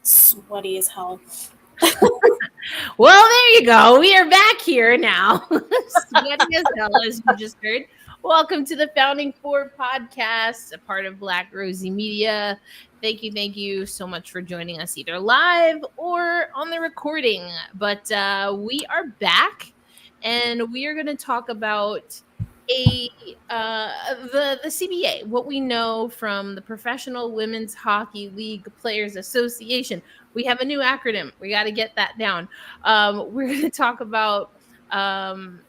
Sweaty as hell. Well, there you go. We are back here now. Sweaty as hell, as you just heard. Welcome to the Founding Four podcast, a part of Black Rosie Media. Thank you so much for joining us either live or on the recording. But we are back, and we are going to talk about the CBA, what we know from the Professional Women's Hockey League Players Association. We have a new acronym. We got to get that down. We're going to talk about, I'm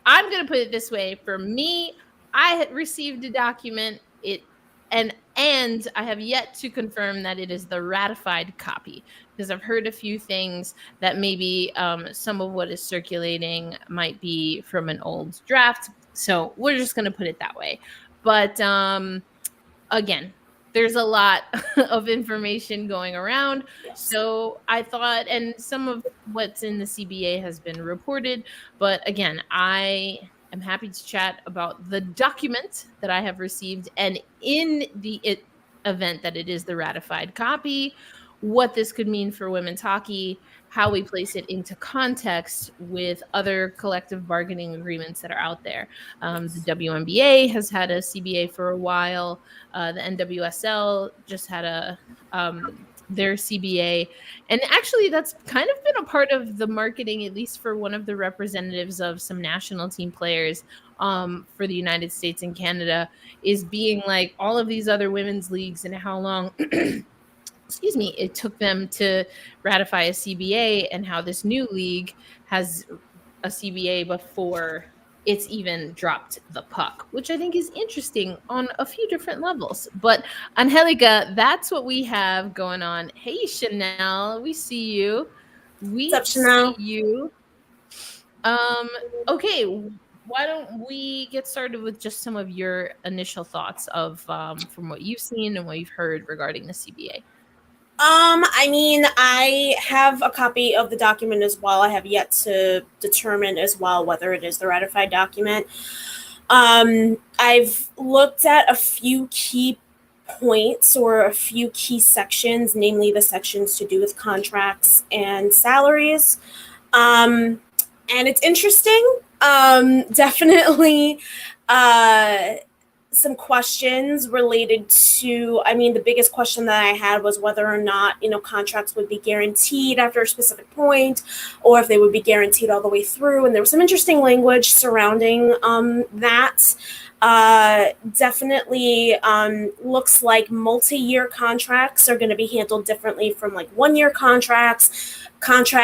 going to put it this way. For me, I had received a document, and I have yet to confirm that it is the ratified copy, because I've heard a few things that maybe some of what is circulating might be from an old draft. So we're just going to put it that way. But again, there's a lot of information going around. Yes. So I thought, and some of what's in the CBA has been reported, but again, I am happy to chat about the document that I have received, and in the event that it is the ratified copy, what this could mean for women's hockey, how we place it into context with other collective bargaining agreements that are out there. The WNBA has had a CBA for a while. The NWSL just had their CBA. And actually, that's kind of been a part of the marketing, at least for one of the representatives of some national team players for the United States and Canada, is being like all of these other women's leagues and how long it took them to ratify a CBA, and how this new league has a CBA before it's even dropped the puck, which I think is interesting on a few different levels. But Angelica, that's what we have going on. Hey, Chanel, we see you. What's up, Chanel? See you. Okay, why don't we get started with just some of your initial thoughts of from what you've seen and what you've heard regarding the CBA? I mean, I have a copy of the document as well. I have yet to determine as well whether it is the ratified document. I've looked at a few key points or a few key sections, namely the sections to do with contracts and salaries. And it's interesting. Definitely some questions related to, I mean, the biggest question that I had was whether or not, contracts would be guaranteed after a specific point, or if they would be guaranteed all the way through. And there was some interesting language surrounding that. Definitely looks like multi-year contracts are going to be handled differently from like one-year contracts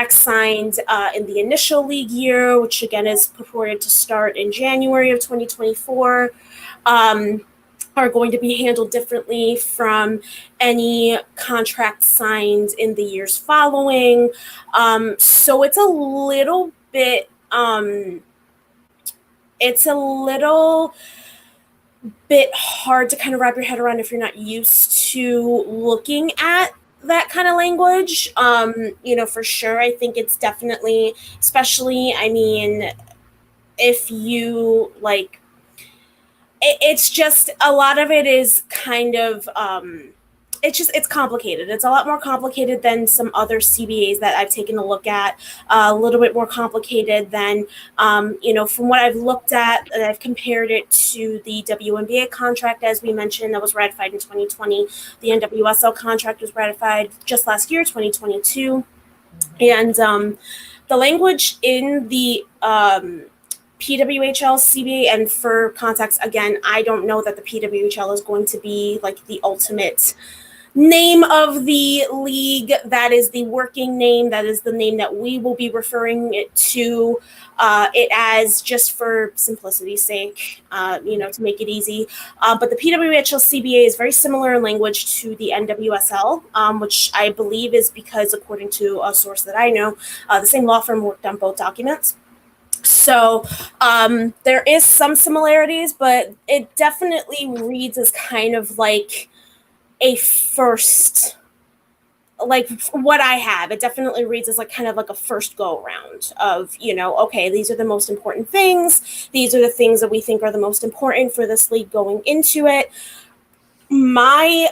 signed in the initial league year, which again is purported to start in January of 2024. Are going to be handled differently from any contract signed in the years following. So it's a little bit hard to kind of wrap your head around if you're not used to looking at that kind of language. For sure, I think it's definitely, especially, I mean, if you like, it's just a lot of it is kind of it's complicated. It's a lot more complicated than some other CBAs that I've taken a look at, a little bit more complicated than from what I've looked at, and I've compared it to the WNBA contract, as we mentioned, that was ratified in 2020. The NWSL contract was ratified just last year, 2022. And the language in the PWHL CBA, and for context, again, I don't know that the PWHL is going to be like the ultimate name of the league. That is the working name. That is the name that we will be referring it to it as, just for simplicity's sake, to make it easy. But the PWHL CBA is very similar in language to the NWSL, which I believe is because, according to a source that I know, the same law firm worked on both documents. So there is some similarities, but it definitely reads as kind of like a first, like what I have, it definitely reads as like kind of like a first go around of, okay, these are the most important things. These are the things that we think are the most important for this league going into it. My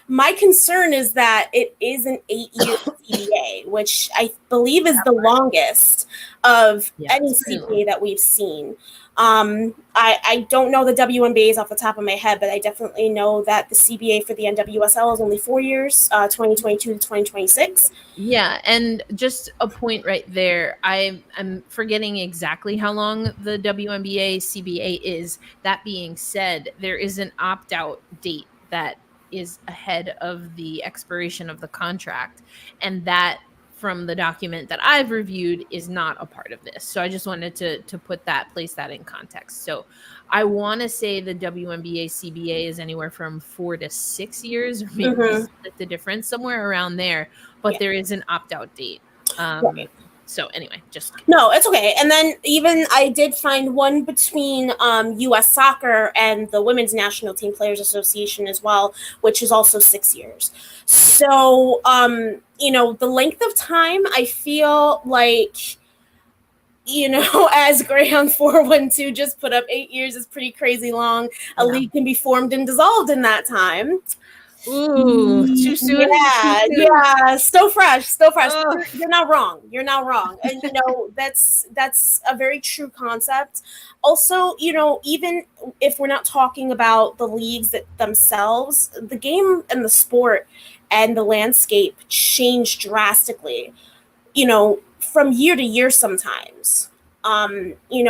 My concern is that it is an 8-year CBA, which I believe is the longest of Yeah, any it's pretty long. CBA that we've seen. I don't know the WNBAs off the top of my head, but I definitely know that the CBA for the NWSL is only 4 years, 2022 to 2026. Yeah, and just a point right there. I'm forgetting exactly how long the WNBA CBA is. That being said, there is an opt-out date that is ahead of the expiration of the contract, and that from the document that I've reviewed is not a part of this. So I just wanted to put that place that in context. So I want to say the WNBA CBA is anywhere from 4 to 6 years, or maybe Mm-hmm. split the difference somewhere around there, but Yeah. there is an opt-out date. Right. So anyway, just No, it's okay. And then even I did find one between U.S. Soccer and the Women's National Team Players Association as well, which is also 6 years. yeah, So, the length of time, I feel like, as Greyhound 412 just put up, 8 years is pretty crazy long. A yeah. league can be formed and dissolved in that time. Ooh, too soon, too Yeah, soon. yeah, still fresh, still fresh. Oh, You're not wrong. You're not wrong, and that's a very true concept. Also, even if we're not talking about the leagues that themselves, the game and the sport and the landscape change drastically, from year to year sometimes.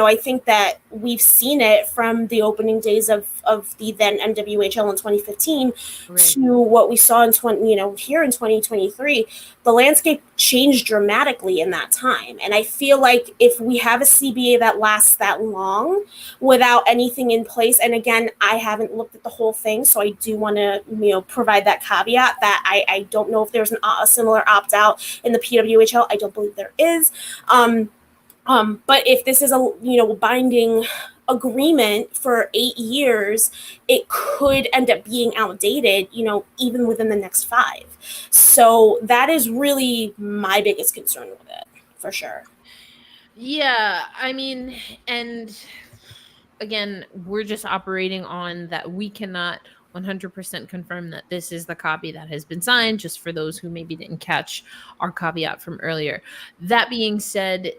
I think that we've seen it from the opening days of the then NWHL in 2015 right. to what we saw in here in 2023. The landscape changed dramatically in that time. And I feel like if we have a CBA that lasts that long without anything in place, and again, I haven't looked at the whole thing, so I do want to, provide that caveat that I don't know if there's a similar opt out in the PWHL. I don't believe there is. But if this is a binding agreement for 8 years, it could end up being outdated, even within the next 5. So that is really my biggest concern with it, for sure. Yeah, I mean, and again, we're just operating on that we cannot 100% confirm that this is the copy that has been signed, just for those who maybe didn't catch our caveat from earlier. That being said,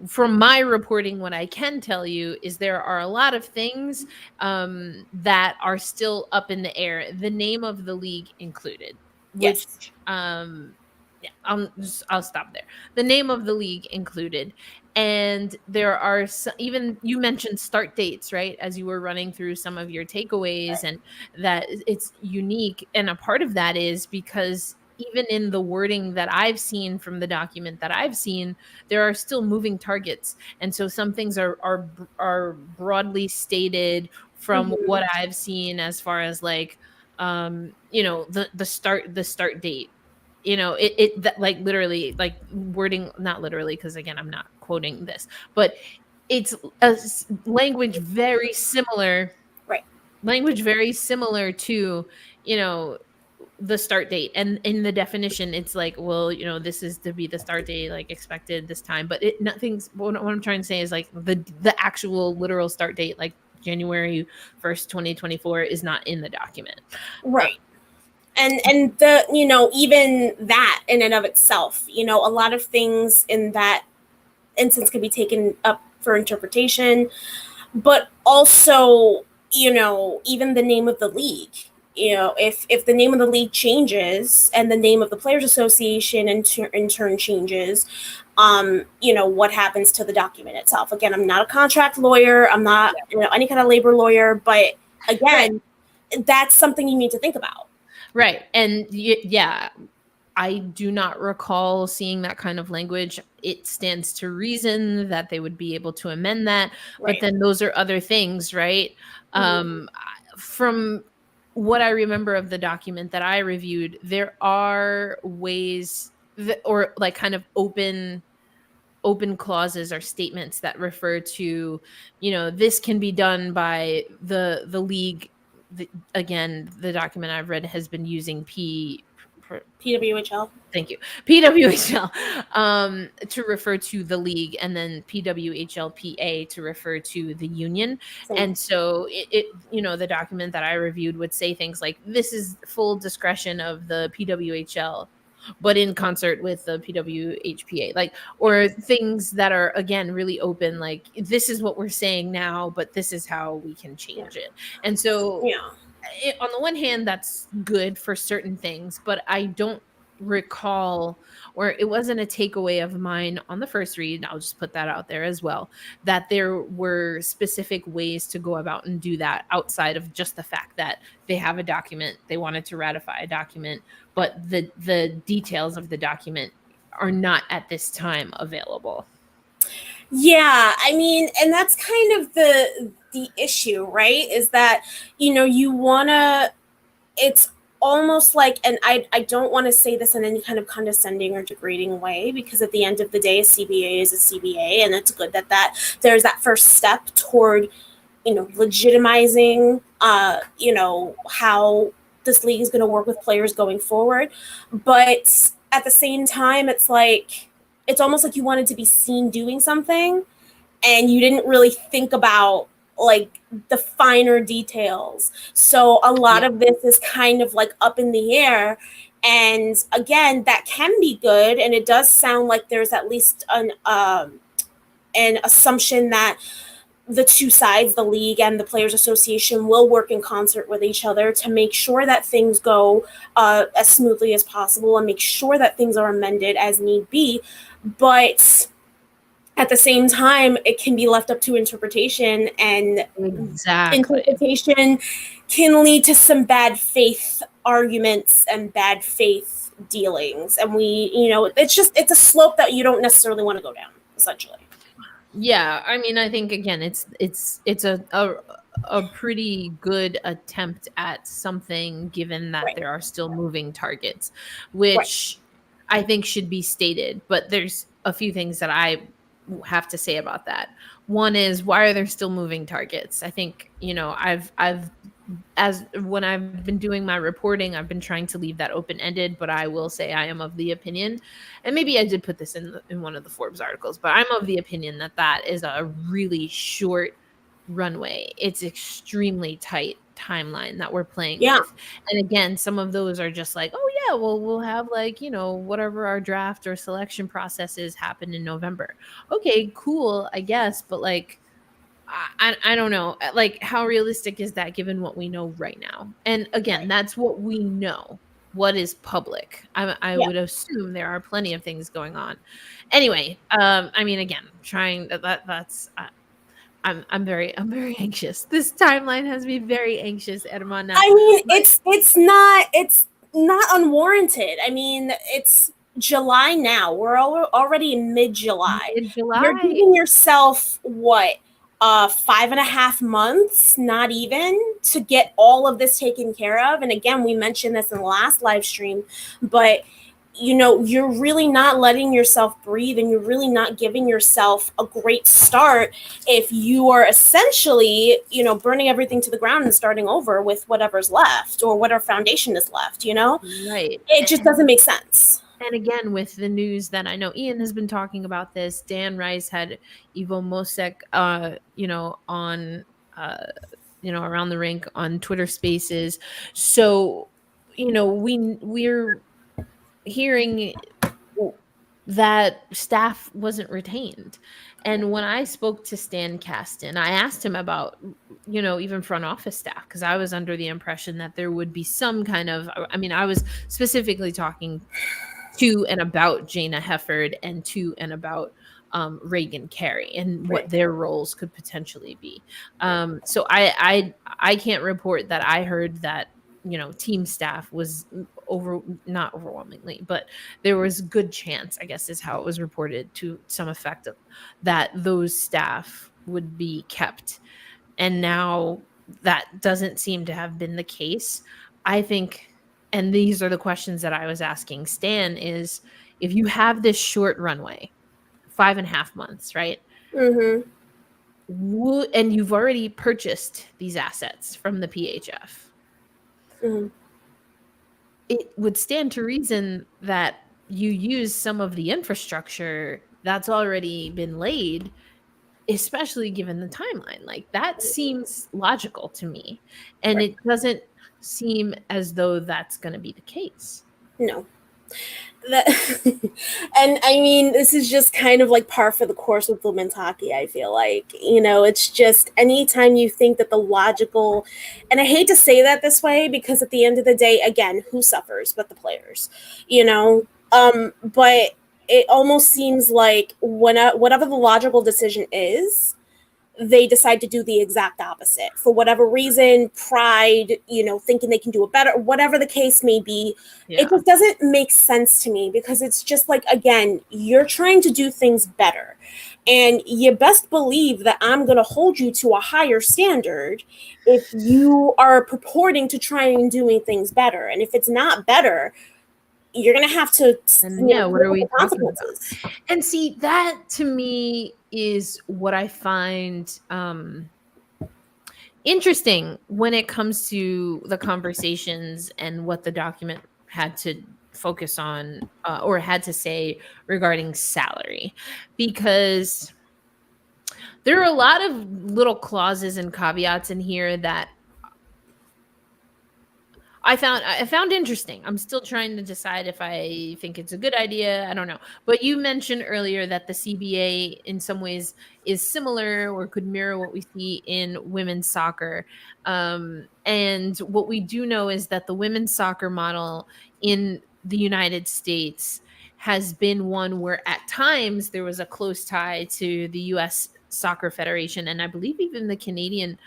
from my reporting, what I can tell you is there are a lot of things that are still up in the air, the name of the league included, which Yes. yeah, I'll stop there. The name of the league included, and there are even you mentioned start dates, right? As you were running through some of your takeaways, and that it's unique, and a part of that is because even in the wording that I've seen from the document that I've seen, there are still moving targets, and so some things are broadly stated from Mm-hmm. what I've seen, as far as like the start date. That, like, literally, like, wording, not literally, because again, I'm not quoting this, but it's language very similar, Right. to you know the start date. And in the definition, it's like, well, this is to be the start date, like, expected this time, but nothing's what I'm trying to say is, like, the actual literal start date, like January 1st, 2024, is not in the document. Right. And the even that in and of itself, a lot of things in that instance can be taken up for interpretation, but also, even the name of the league. If the name of the league changes and the name of the players association in turn changes, what happens to the document itself? Again, I'm not a contract lawyer, I'm not any kind of labor lawyer, but Right. again, that's something you need to think about. Right. And yeah, I do not recall seeing that kind of language. It stands to reason that they would be able to amend that, but Right. then those are other things, right? Mhm. From what I remember of the document that I reviewed, there are ways that, or like, kind of open clauses or statements that refer to, this can be done by the league. Again, the document I've read has been using PWHL. Thank you. PWHL to refer to the league, and then PWHLPA to refer to the union. Same. And so the document that I reviewed would say things like, this is full discretion of the PWHL, but in concert with the PWHPA, like, or things that are, again, really open, like, this is what we're saying now, but this is how we can change it. And so Yeah. on the one hand, that's good for certain things, but I don't recall, or it wasn't a takeaway of mine on the first read, I'll just put that out there as well, that there were specific ways to go about and do that outside of just the fact that they have a document, they wanted to ratify a document, but the details of the document are not at this time available. Yeah, I mean, and that's kind of the issue, right? Is that, you want to, it's almost like, and I don't want to say this in any kind of condescending or degrading way, because at the end of the day, a CBA is a CBA, and it's good that there's that first step toward, legitimizing, how this league is going to work with players going forward. But at the same time, it's almost like you wanted to be seen doing something, and you didn't really think about like the finer details. So a lot of this is kind of like up in the air. And again, that can be good. And it does sound like there's at least an assumption that the two sides, the league and the Players Association, will work in concert with each other to make sure that things go as smoothly as possible, and make sure that things are amended as need be. But at the same time, it can be left up to interpretation, and interpretation can lead to some bad faith arguments and bad faith dealings. And it's a slope that you don't necessarily want to go down, essentially. Yeah, I mean, I think, again, it's a pretty good attempt at something, given that there are still moving targets, which I think should be stated. But there's a few things that I have to say about that. One is, why are there still moving targets? I think, when I've been doing my reporting, I've been trying to leave that open-ended, but I will say I am of the opinion, and maybe I did put this in one of the Forbes articles, but I'm of the opinion that is a really short runway. It's extremely tight timeline that we're playing with. And again, some of those are just like, oh yeah, well, we'll have whatever our draft or selection processes happen in November. Okay, cool, I guess, but I don't know. Like, how realistic is that given what we know right now? And again, that's what we know. What is public? I would assume there are plenty of things going on. Anyway, I mean, again, I'm very anxious. This timeline has me very anxious, Hermana. I mean, it's not unwarranted. I mean, it's July now. We're already in mid-July. You're giving yourself what? 5.5 months, not even, to get all of this taken care of. And again, we mentioned this in the last live stream, but you're really not letting yourself breathe, and you're really not giving yourself a great start if you are essentially, burning everything to the ground and starting over with whatever's left, or what our foundation is left, Right. It just doesn't make sense. And again, with the news that I know Ian has been talking about this, Dan Rice had Ivo Mosek, on, around the rink on Twitter Spaces. So, we're hearing that staff wasn't retained. And when I spoke to Stan Kasten, I asked him about, even front office staff, because I was under the impression that there would be some kind of, I was specifically talking to and about Jana Hefford, and to and about Reagan Carey, and what their roles could potentially be. So I can't report that I heard that, team staff was not overwhelmingly, but there was good chance, I guess is how it was reported, to some effect, that those staff would be kept. And now that doesn't seem to have been the case. I think, and these are the questions that I was asking Stan, is if you have this short runway, 5.5 months, right? Mm-hmm. And you've already purchased these assets from the PHF. Mm-hmm. it would stand to reason that you use some of the infrastructure that's already been laid, especially given the timeline. Like that seems logical to me. And Right. it doesn't seem as though that's going to be the case. No. That and I mean, this is just kind of like par for the course with women's hockey. I feel like, it's just anytime you think that the logical, and I hate to say that this way because at the end of the day, again, who suffers but the players, but it almost seems like whatever the logical decision is, they decide to do the exact opposite for whatever reason, pride, thinking they can do it better, whatever the case may be. Yeah. It just doesn't make sense to me because it's just like, again, you're trying to do things better. And you best believe that I'm going to hold you to a higher standard if you are purporting to try and doing things better. And if it's not better, you're going to have to, what are we talking about? And see, that to me is what I find interesting when it comes to the conversations and what the document had to focus on or had to say regarding salary, because there are a lot of little clauses and caveats in here that I found interesting. I'm still trying to decide if I think it's a good idea. I don't know. But you mentioned earlier that the CBA in some ways is similar or could mirror what we see in women's soccer. And what we do know is that the women's soccer model in the United States has been one where at times there was a close tie to the U.S. Soccer Federation, and I believe even the Canadian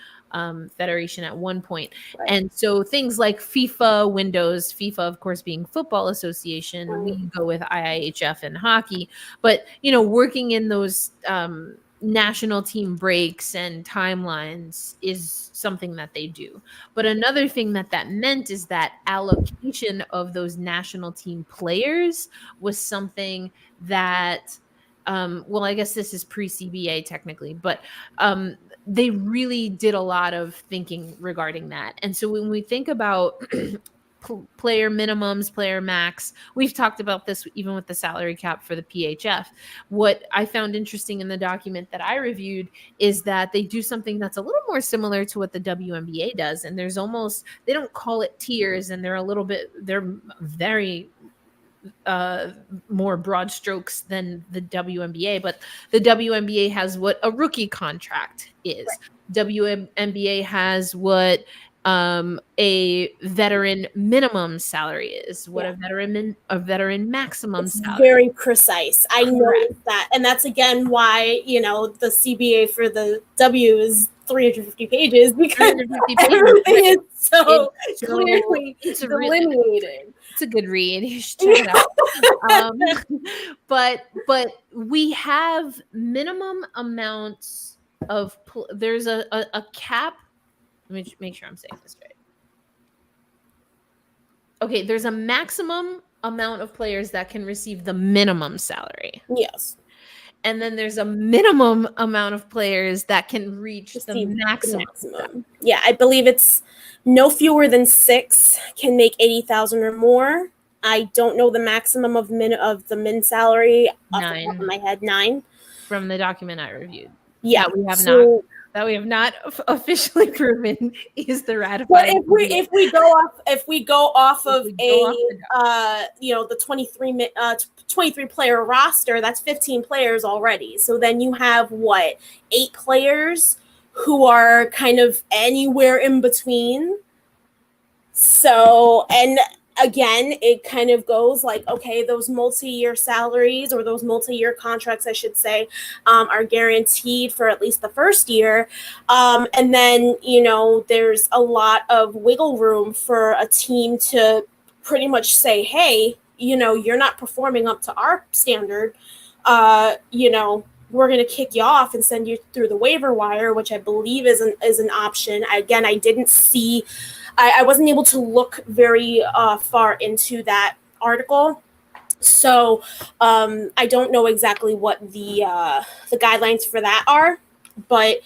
federation at one point. Right. And so things like FIFA windows, FIFA, of course, being Football Association, Right. we go with IIHF and hockey, but, working in those national team breaks and timelines is something that they do. But another thing that meant is that allocation of those national team players was something that, well, I guess this is pre-CBA technically, but they really did a lot of thinking regarding that. And so when we think about player minimums, player max, we've talked about this even with the salary cap for the PHF. What I found interesting in the document that I reviewed is that they do something that's a little more similar to what the WNBA does. And there's almost, they don't call it tiers, and they're very more broad strokes than the WNBA, but the WNBA has what a rookie contract is. Right. WNBA has what a veteran minimum salary is, what a veteran maximum salary. Very precise. I noticed that, and that's again why the CBA for the W is 350 pages because 350 pages. Everything is so clearly delineated. It's a good read. You should check it out. But we have minimum amounts of. There's a cap. Let me make sure I'm saying this right. Okay, there's a maximum amount of players that can receive the minimum salary. Yes. And then there's a minimum amount of players that can reach the maximum. Yeah, I believe it's no fewer than 6 can make 80,000 or more. I don't know the maximum of the min salary off the top of my head. 9 from the document I reviewed. Yeah, we have not officially proven is the ratified. But if we go off of the 23 player roster, that's 15 players already. So then you have 8 players who are kind of anywhere in between. So, and again, it kind of goes like, okay, those multi-year salaries or those multi-year contracts, I should say, are guaranteed for at least the first year. And then, there's a lot of wiggle room for a team to pretty much say, hey, you're not performing up to our standard. We're going to kick you off and send you through the waiver wire, which I believe is an option. Again, I didn't see, I wasn't able to look very far into that article. So I don't know exactly what the guidelines for that are, but,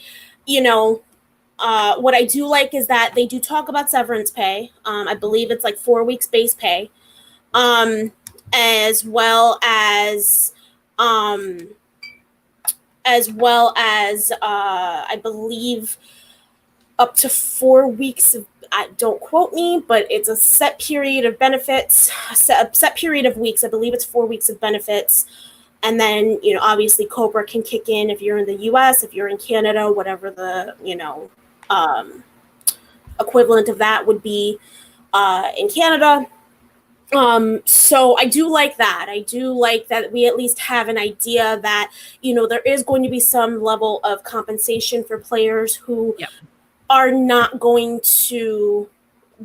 What I do like is that they do talk about severance pay. I believe it's like 4 weeks base pay, um, as well um, as I believe up to 4 weeks of. Don't quote me, but it's a set period of benefits, a set period of weeks. I believe it's 4 weeks of benefits. And then, obviously Cobra can kick in if you're in the US, if you're in Canada, whatever the, um, equivalent of that would be in Canada. So I do like that. I do like that we at least have an idea that, there is going to be some level of compensation for players who Yep. are not going to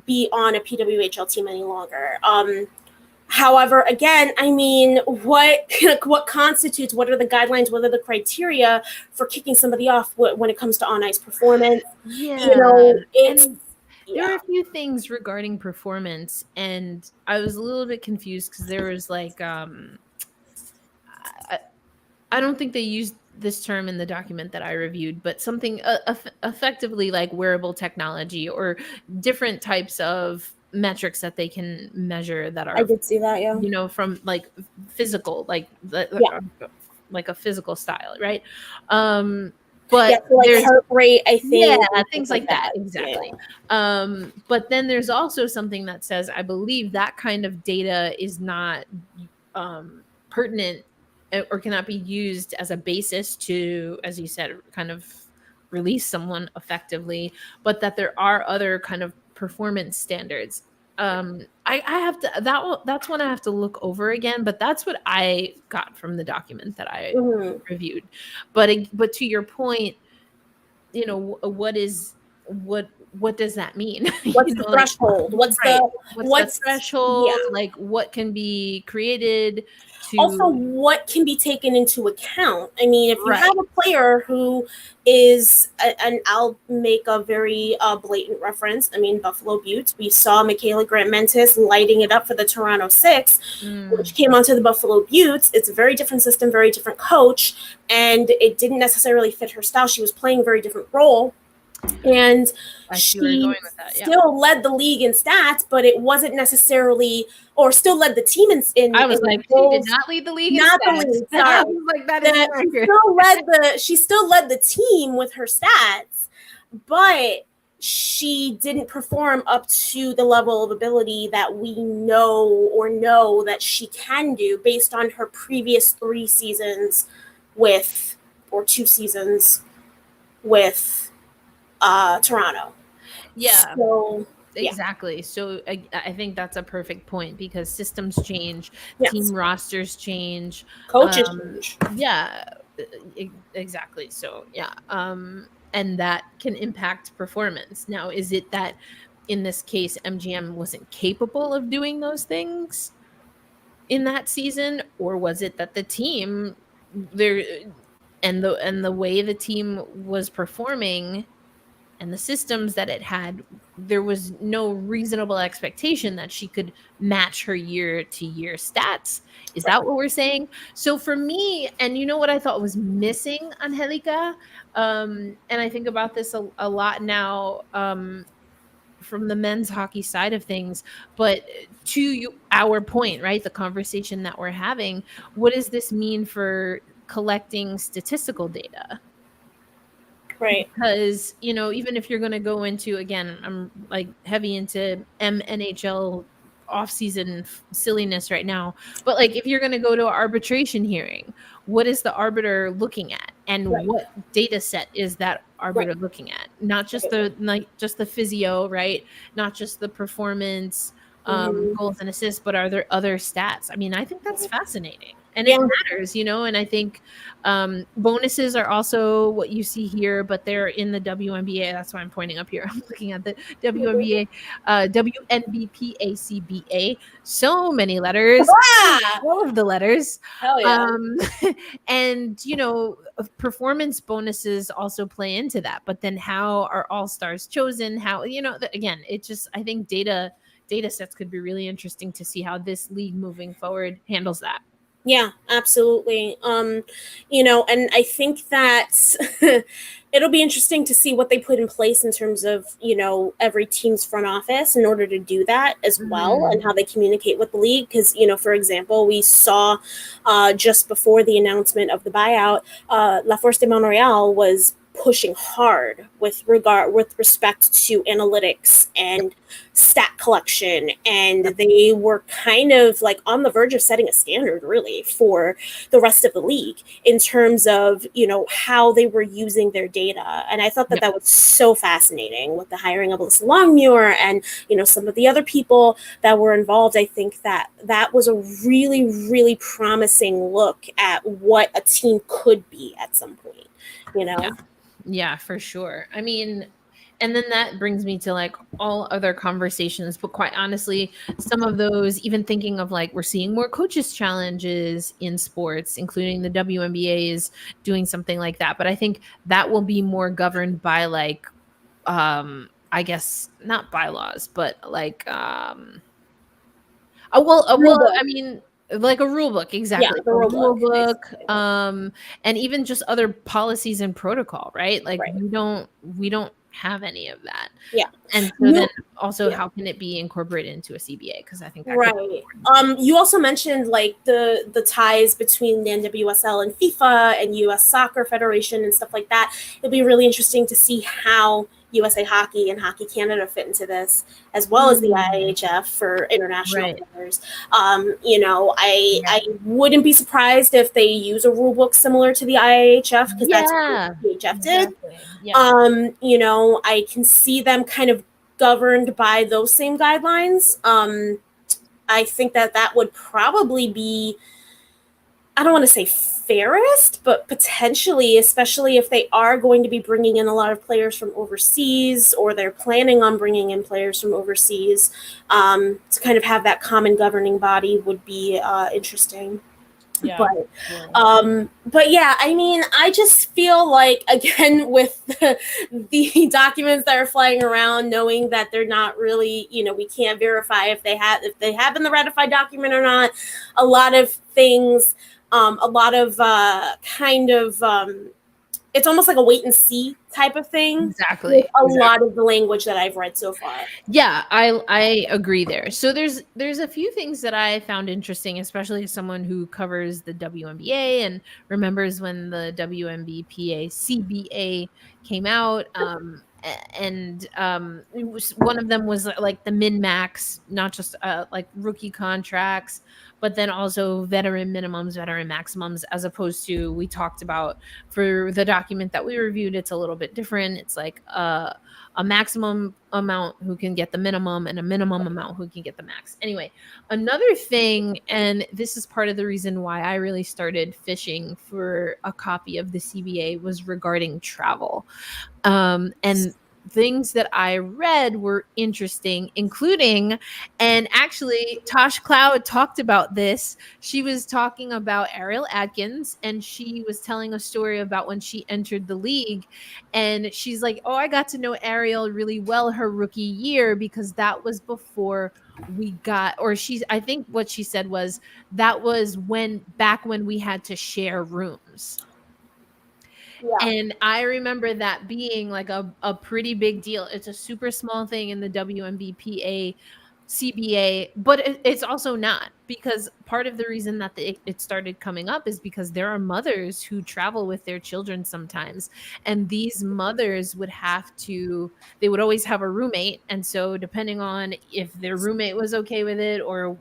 be on a PWHL team any longer. However, again, I mean, what constitutes, what are the guidelines, what are the criteria for kicking somebody off when it comes to on-ice performance? Yeah. It's, there are a few things regarding performance, and I was a little bit confused because there was like, I don't think they used this term in the document that I reviewed, but something effectively like wearable technology or different types of metrics that they can measure that are, I did see that, yeah. From like physical, like like a physical style, right? But yeah, so like there's heart rate, I think. yeah, things like that. Exactly. Yeah. But then there's also something that says, I believe that kind of data is not pertinent or cannot be used as a basis to, as you said, kind of release someone effectively, but that there are other kind of performance standards. I have to that's one I have to look over again, but that's what I got from the document that I reviewed. But to your point, what does that mean? What's the threshold? What's the threshold? Yeah. Like what can be created to also what can be taken into account. I mean, if you Right. have a player who is, and I'll make a very blatant reference. I mean, Buffalo Buttes. We saw Michaela Grant-Mentis lighting it up for the Toronto Six, which came onto the Buffalo Buttes. It's a very different system, very different coach, and it didn't necessarily fit her style. She was playing a very different role. And she still led the league in stats, but it wasn't necessarily, or still led the team in I was like, she did not lead the league in stats. I was like, that is she still led the team with her stats, but she didn't perform up to the level of ability that we know that she can do based on her previous 3 seasons or 2 seasons with Toronto. Yeah. So, exactly. So I think that's a perfect point because systems change, team rosters change, coaches change. Yeah, exactly. So yeah, and that can impact performance. Now, is it that in this case MGM wasn't capable of doing those things in that season, or was it that the team there and the way the team was performing and the systems that it had, there was no reasonable expectation that she could match her year-to-year stats? Is that what we're saying? So for me, and you know what I thought was missing, Angelica, and I think about this a lot now from the men's hockey side of things, but our point, right, the conversation that we're having, what does this mean for collecting statistical data? Right. Because, even if you're going to go into, again, I'm like heavy into NHL off-season silliness right now, but like if you're going to go to an arbitration hearing, what is the arbiter looking at, and what data set is that arbiter looking at? Not just the physio, right? Not just the performance, goals and assists, but are there other stats? I mean, I think that's fascinating. And it matters, and I think bonuses are also what you see here, but they're in the WNBA. That's why I'm pointing up here. I'm looking at the WNBA, WNBPA, CBA. So many letters, all of the letters. Hell yeah. And, performance bonuses also play into that. But then how are all-stars chosen? How, again, it just, I think data sets could be really interesting to see how this league moving forward handles that. Yeah, absolutely. And I think that it'll be interesting to see what they put in place in terms of, every team's front office in order to do that as well, and how they communicate with the league. Because, for example, we saw just before the announcement of the buyout, La Force de Montreal was pushing hard with respect to analytics and stat collection, and they were kind of like on the verge of setting a standard really for the rest of the league in terms of how they were using their data. And I thought that was so fascinating with the hiring of Alyssa Longmuir and some of the other people that were involved. I think that was a really, really promising look at what a team could be at some point. Yeah, for sure. I mean, and then that brings me to like all other conversations, but quite honestly, some of those, even thinking of like we're seeing more coaches challenges in sports, including the WNBA is doing something like that. But I think that will be more governed by like I guess not bylaws, but like I mean like a rule book, exactly. Yeah, the rule book. And even just other policies and protocol, right? Like right. we don't have any of that. Yeah. And so then also how can it be incorporated into a CBA? Because I think that right. You also mentioned like the ties between the NWSL and FIFA and US Soccer Federation and stuff like that. It'll be really interesting to see how USA Hockey and Hockey Canada fit into this, as well as the IHF for international players. I wouldn't be surprised if they use a rule book similar to the IHF, because that's what the IHF did. Yeah. I can see them kind of governed by those same guidelines. I think that would probably be, I don't want to say fairest, but potentially, especially if they are going to be bringing in a lot of players from overseas, or they're planning on bringing in players from overseas, to kind of have that common governing body would be interesting. Yeah. But yeah, I mean, I just feel like, again, with the documents that are flying around, knowing that they're not really, we can't verify if they have been the ratified document or not. A lot of things, it's almost like a wait and see type of thing. Exactly. A lot of the language that I've read so far. Yeah, I agree there. So there's a few things that I found interesting, especially as someone who covers the WNBA and remembers when the WNBPA CBA came out. And one of them was like the min-max, not just like rookie contracts, but then also veteran minimums, veteran maximums, as opposed to, we talked about for the document that we reviewed, it's a little bit different. It's like a maximum amount who can get the minimum and a minimum amount who can get the max. Anyway, another thing, and this is part of the reason why I really started fishing for a copy of the CBA, was regarding travel. And things that I read were interesting, including, and actually Tosh Cloud talked about this. She was talking about Ariel Atkins, and she was telling a story about when she entered the league. And she's like, oh, I got to know Ariel really well her rookie year, because that was before we got, or I think what she said was that was back when we had to share rooms. Yeah. And I remember that being like a pretty big deal. It's a super small thing in the WNBPA CBA, but it's also not, because part of the reason that it started coming up is because there are mothers who travel with their children sometimes, and these mothers would they would always have a roommate, and so depending on if their roommate was okay with it, or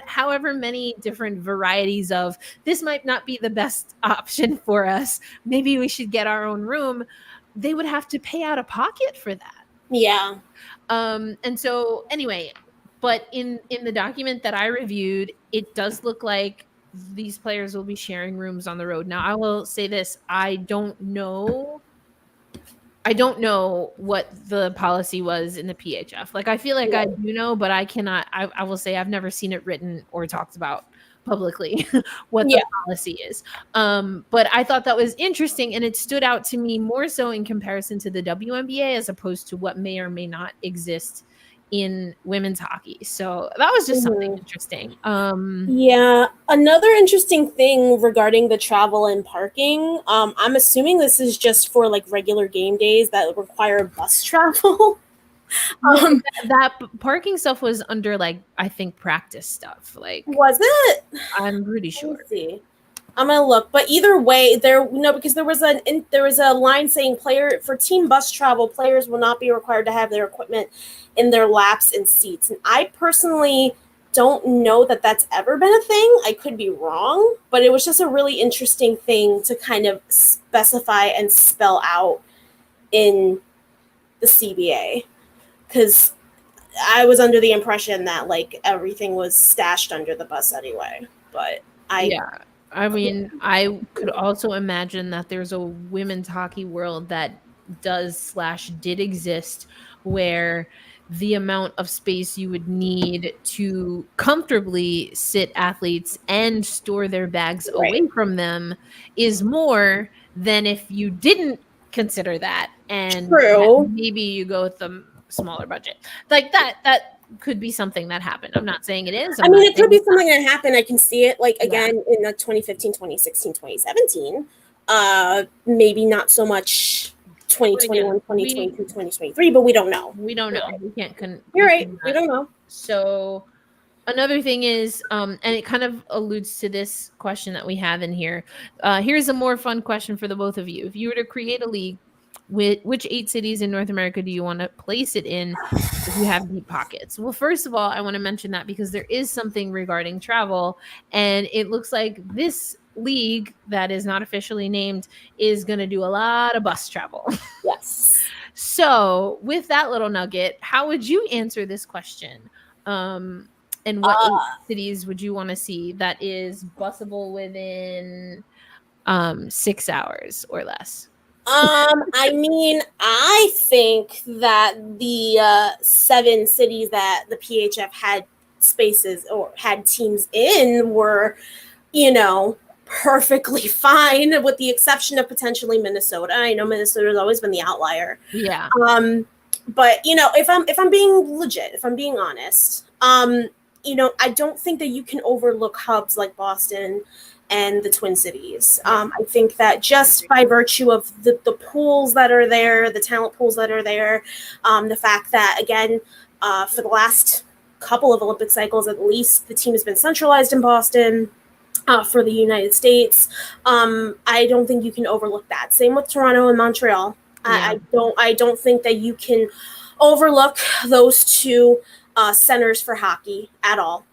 however many different varieties of this might not be the best option for us, maybe we should get our own room, they would have to pay out of pocket for that. Yeah. And so anyway, but in the document that I reviewed, it does look like these players will be sharing rooms on the road. Now, I will say this, I don't know what the policy was in the PHF. Like, I feel like I do know, but I cannot, I will say I've never seen it written or talked about publicly what the policy is. But I thought that was interesting, and it stood out to me more so in comparison to the WNBA, as opposed to what may or may not exist in women's hockey. So that was just something interesting. Yeah, another interesting thing regarding the travel and parking. I'm assuming this is just for like regular game days that require bus travel. No, that parking stuff was under like I think practice stuff. Like, Was it? I'm pretty Let me sure. see. I'm gonna look, but either way, because there was a line saying for team bus travel, players will not be required to have their equipment in their laps and seats. And I personally don't know that that's ever been a thing. I could be wrong, but it was just a really interesting thing to kind of specify and spell out in the CBA, because I was under the impression that like everything was stashed under the bus anyway, but Yeah. I mean, I could also imagine that there's a women's hockey world that did exist where the amount of space you would need to comfortably sit athletes and store their bags away from them is more than if you didn't consider that, and True. maybe you go with the smaller budget. Like that could be something that happened. I'm not saying it is. I mean, it could be something that happened. I can see it, like, again, in the 2015, 2016, 2017. Maybe not so much 2021, 2022, 2023, but we don't know. We don't know. We can't. You're right. We don't know. So another thing is, and it kind of alludes to this question that we have in here. Here's a more fun question for the both of you. If you were to create a league, which 8 cities in North America do you want to place it in if you have deep pockets? Well, first of all, I want to mention that because there is something regarding travel, and it looks like this league that is not officially named is going to do a lot of bus travel. Yes. So with that little nugget, how would you answer this question? And what 8 cities would you want to see that is busable within 6 hours or less? I mean, I think that the 7 cities that the PHF had spaces or had teams in were, perfectly fine, with the exception of potentially Minnesota. I know Minnesota's always been the outlier. Yeah. But if I'm being legit, if I'm being honest, I don't think that you can overlook hubs like Boston and the Twin Cities. I think that just by virtue of the pools that are there, the talent pools that are there, the fact that, again, for the last couple of Olympic cycles, at least, the team has been centralized in Boston. For the United States, I don't think you can overlook that. Same with Toronto and Montreal. Yeah. I don't think that you can overlook those 2 centers for hockey at all.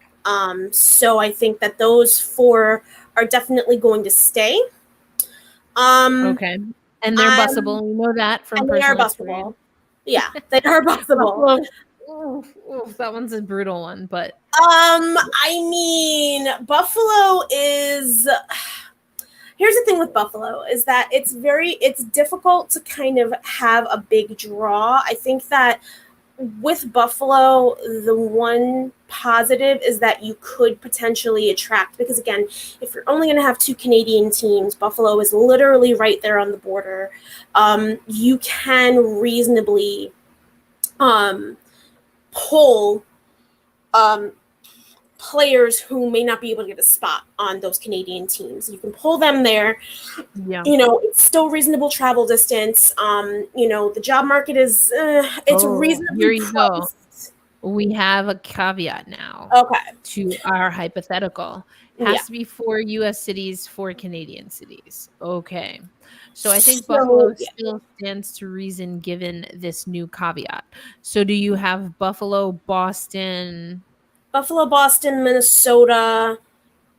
So I think that those 4 are definitely going to stay. Okay. And they're busable. We know that from personal experience. Yeah, they are busable. That one's a brutal one, but I mean, Buffalo is. Here's the thing with Buffalo is that it's difficult to kind of have a big draw. I think that with Buffalo, the one positive is that you could potentially attract, because again, if you're only going to have 2 Canadian teams, Buffalo is literally right there on the border. You can reasonably pull players who may not be able to get a spot on those Canadian teams. You can pull them there. Yeah. It's still reasonable travel distance. The job market is it's reasonably priced. We have a caveat now. Okay. To our hypothetical. It has to be 4 US cities, 4 Canadian cities. Okay. So I think Buffalo still stands to reason given this new caveat. So do you have Buffalo, Boston, Minnesota,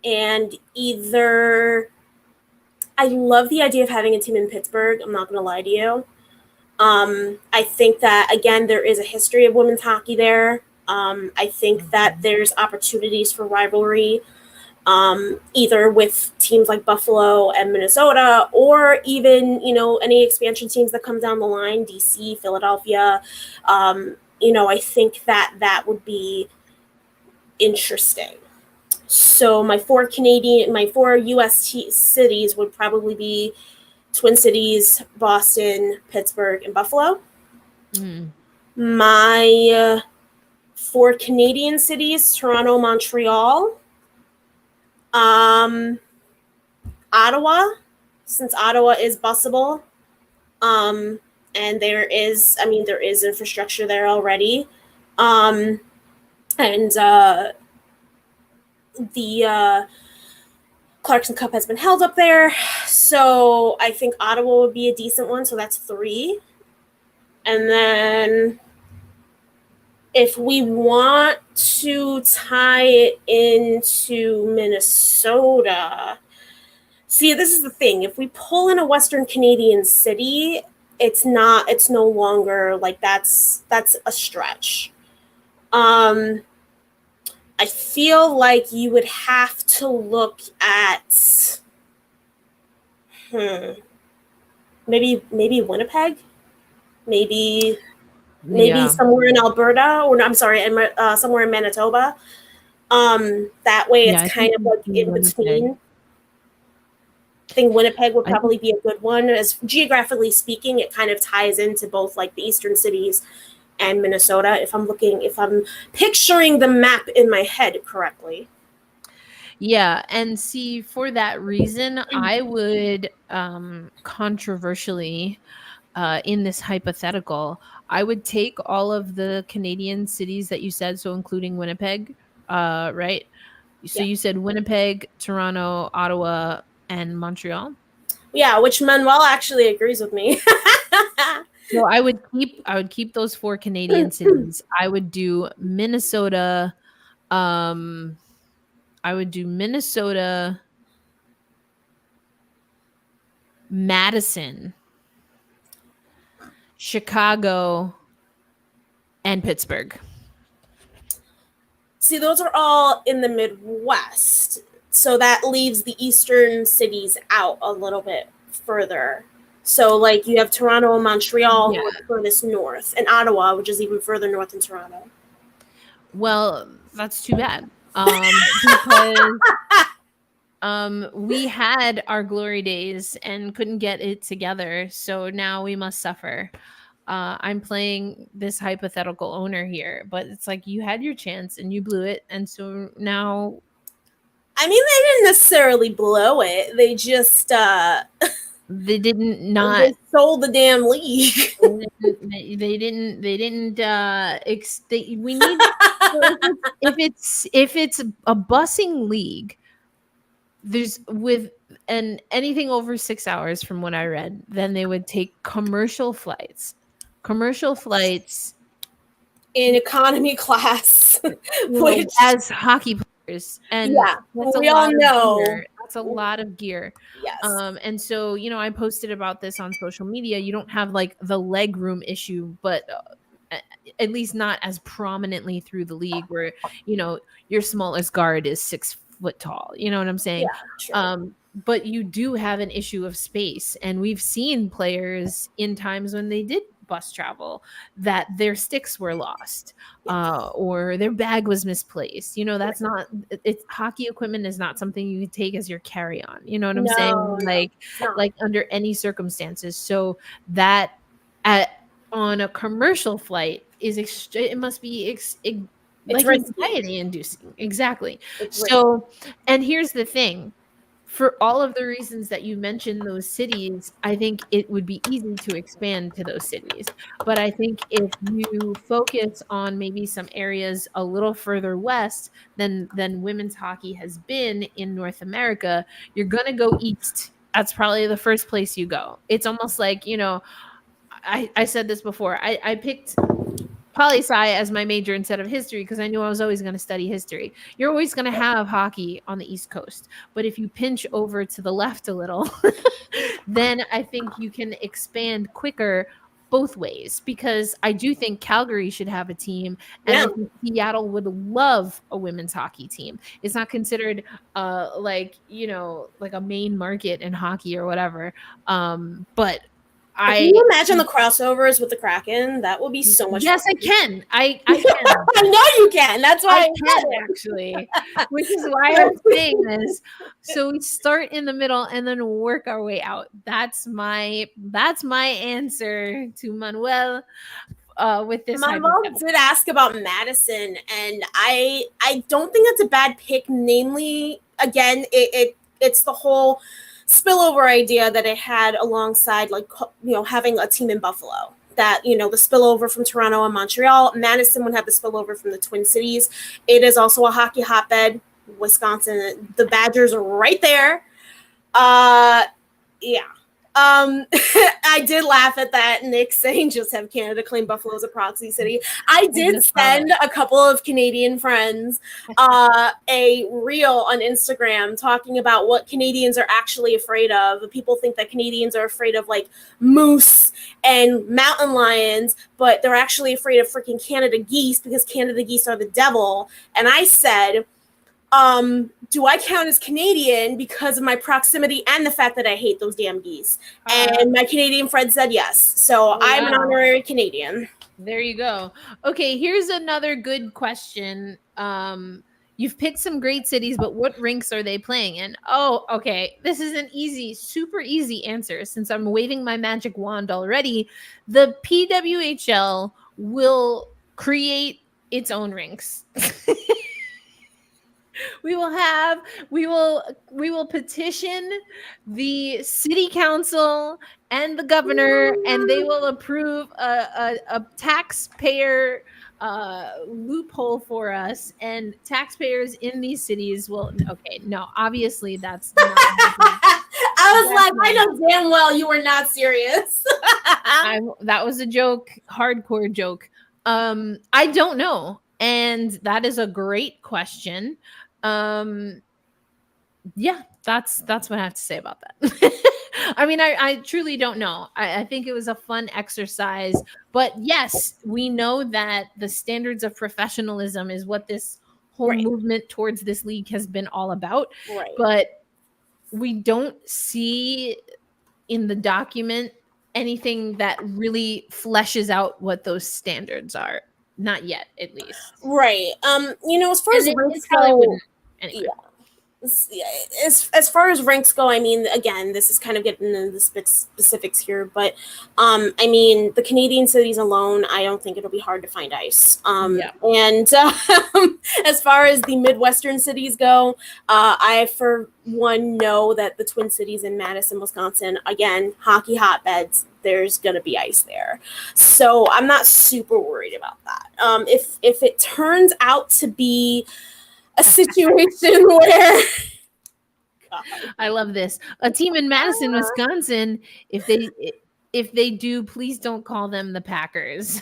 and either. I love the idea of having a team in Pittsburgh. I'm not going to lie to you. I think that, again, there is a history of women's hockey there. I think that there's opportunities for rivalry, either with teams like Buffalo and Minnesota, or even, any expansion teams that come down the line, DC, Philadelphia. I think that would be interesting. So my 4 US cities would probably be Twin Cities, Boston, Pittsburgh, and Buffalo. My For Canadian cities, Toronto, Montreal, Ottawa, since Ottawa is busable, and there is infrastructure there already, and the Clarkson Cup has been held up there, so I think Ottawa would be a decent one. So that's 3, and then if we want to tie it into Minnesota, see, this is the thing. If we pull in a Western Canadian city, it's no longer like that's a stretch. I feel like you would have to look at maybe Winnipeg, maybe somewhere in Alberta, or no, I'm sorry, somewhere in Manitoba. That way it's kind of like in between. I think Winnipeg would probably be a good one, as geographically speaking, it kind of ties into both like the eastern cities and Minnesota, if I'm picturing the map in my head correctly. Yeah, and see, for that reason, I would controversially, in this hypothetical, I would take all of the Canadian cities that you said, so including Winnipeg, right? So you said Winnipeg, Toronto, Ottawa, and Montreal. Yeah, which Manuel actually agrees with me. So I would keep those 4 Canadian cities. I would do Minnesota. I would do Minnesota, Madison, Chicago, and Pittsburgh. See, those are all in the Midwest. So that leaves the eastern cities out a little bit further. So, like, you have Toronto and Montreal, who are the furthest north, and Ottawa, which is even further north than Toronto. Well, that's too bad. Because we had our glory days and couldn't get it together. So now we must suffer. I'm playing this hypothetical owner here, but it's like you had your chance and you blew it. And so now. I mean, they didn't necessarily blow it. They just, they didn't not. They sold the damn league. They didn't. We need. if it's a busing league, there's and anything over 6 hours from what I read, then they would take commercial flights in economy class, which as hockey players, and we all know that's a lot of gear. Yes. And so, I posted about this on social media. You don't have like the leg room issue, but at least not as prominently through the league where, your smallest guard is 6 foot tall. You know what I'm saying? Yeah, sure. But you do have an issue of space. And we've seen players in times when they did bus travel that their sticks were lost, or their bag was misplaced. That's not, it's hockey equipment is not something you can take as your carry on. You know what I'm saying? Like under any circumstances. So that on a commercial flight it must be like anxiety inducing. Exactly. So, and here's the thing. For all of the reasons that you mentioned those cities, I think it would be easy to expand to those cities. But I think if you focus on maybe some areas a little further west than women's hockey has been in North America, you're going to go east. That's probably the first place you go. It's almost like, I said this before. I picked poli-sci as my major instead of history because I knew I was always going to study history. You're always going to have hockey on the East Coast. But if you pinch over to the left a little, then I think you can expand quicker both ways, because I do think Calgary should have a team, and I think Seattle would love a women's hockey team. It's not considered like a main market in hockey or whatever. But can you imagine the crossovers with the Kraken? That would be so much fun. I can. I can. I know you can. That's why I can, actually. Which is why I'm saying this. So we start in the middle and then work our way out. That's my answer to Manuel with this My mom hypothetical. did ask about Madison, and I don't think that's a bad pick. Namely, again, it's the whole spillover idea that it had alongside, like, having a team in Buffalo. That, the spillover from Toronto and Montreal. Madison would have the spillover from the Twin Cities. It is also a hockey hotbed. Wisconsin, the Badgers are right there. Yeah. I did laugh at that. Nick saying just have Canada claim Buffalo as a proxy city. I did send a couple of Canadian friends a reel on Instagram talking about what Canadians are actually afraid of. People think that Canadians are afraid of, like, moose and mountain lions, but they're actually afraid of freaking Canada geese because Canada geese are the devil. And I said, do I count as Canadian because of my proximity and the fact that I hate those damn geese? And my Canadian friend said yes. So I'm an honorary Canadian. There you go. Okay, here's another good question. You've picked some great cities, but what rinks are they playing in? Oh, okay. This is an easy, super easy answer since I'm waving my magic wand already. The PWHL will create its own rinks. We will petition the city council and the governor, and they will approve a taxpayer loophole for us, and taxpayers in these cities will. Okay, no, obviously that's not happening. I was like, I know damn well you were not serious. That was a joke, hardcore joke. I don't know, and that is a great question. Yeah, that's what I have to say about that. I mean, I truly don't know. I think it was a fun exercise, but yes, we know that the standards of professionalism is what this whole movement towards this league has been all about. Right. But we don't see in the document anything that really fleshes out what those standards are. Not yet, at least. Right. As far as rinks go, anyway. As far as ranks go, I mean, again, this is kind of getting into the specifics here, but I mean, the Canadian cities alone, I don't think it'll be hard to find ice. And as far as the Midwestern cities go, I for one know that the Twin Cities in Madison, Wisconsin, again, hockey hotbeds, there's going to be ice there. So I'm not super worried about that. If it turns out to be a situation where God. I love this. A team in Madison, Wisconsin, if they do, please don't call them the Packers.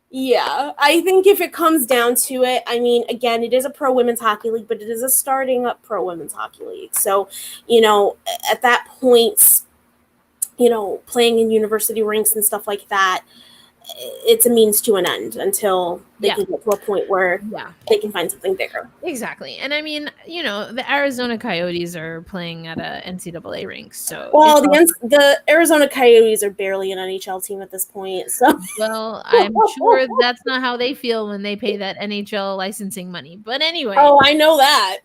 Yeah, I think if it comes down to it, I mean, again, it is a pro women's hockey league, but it is a starting up pro women's hockey league. So, at that point, playing in university rinks and stuff like that, it's a means to an end until they can get to a point where they can find something bigger. Exactly. And I mean, the Arizona Coyotes are playing at a NCAA rink. So the Arizona Coyotes are barely an NHL team at this point. So I'm sure that's not how they feel when they pay that NHL licensing money. But anyway. Oh, I know that.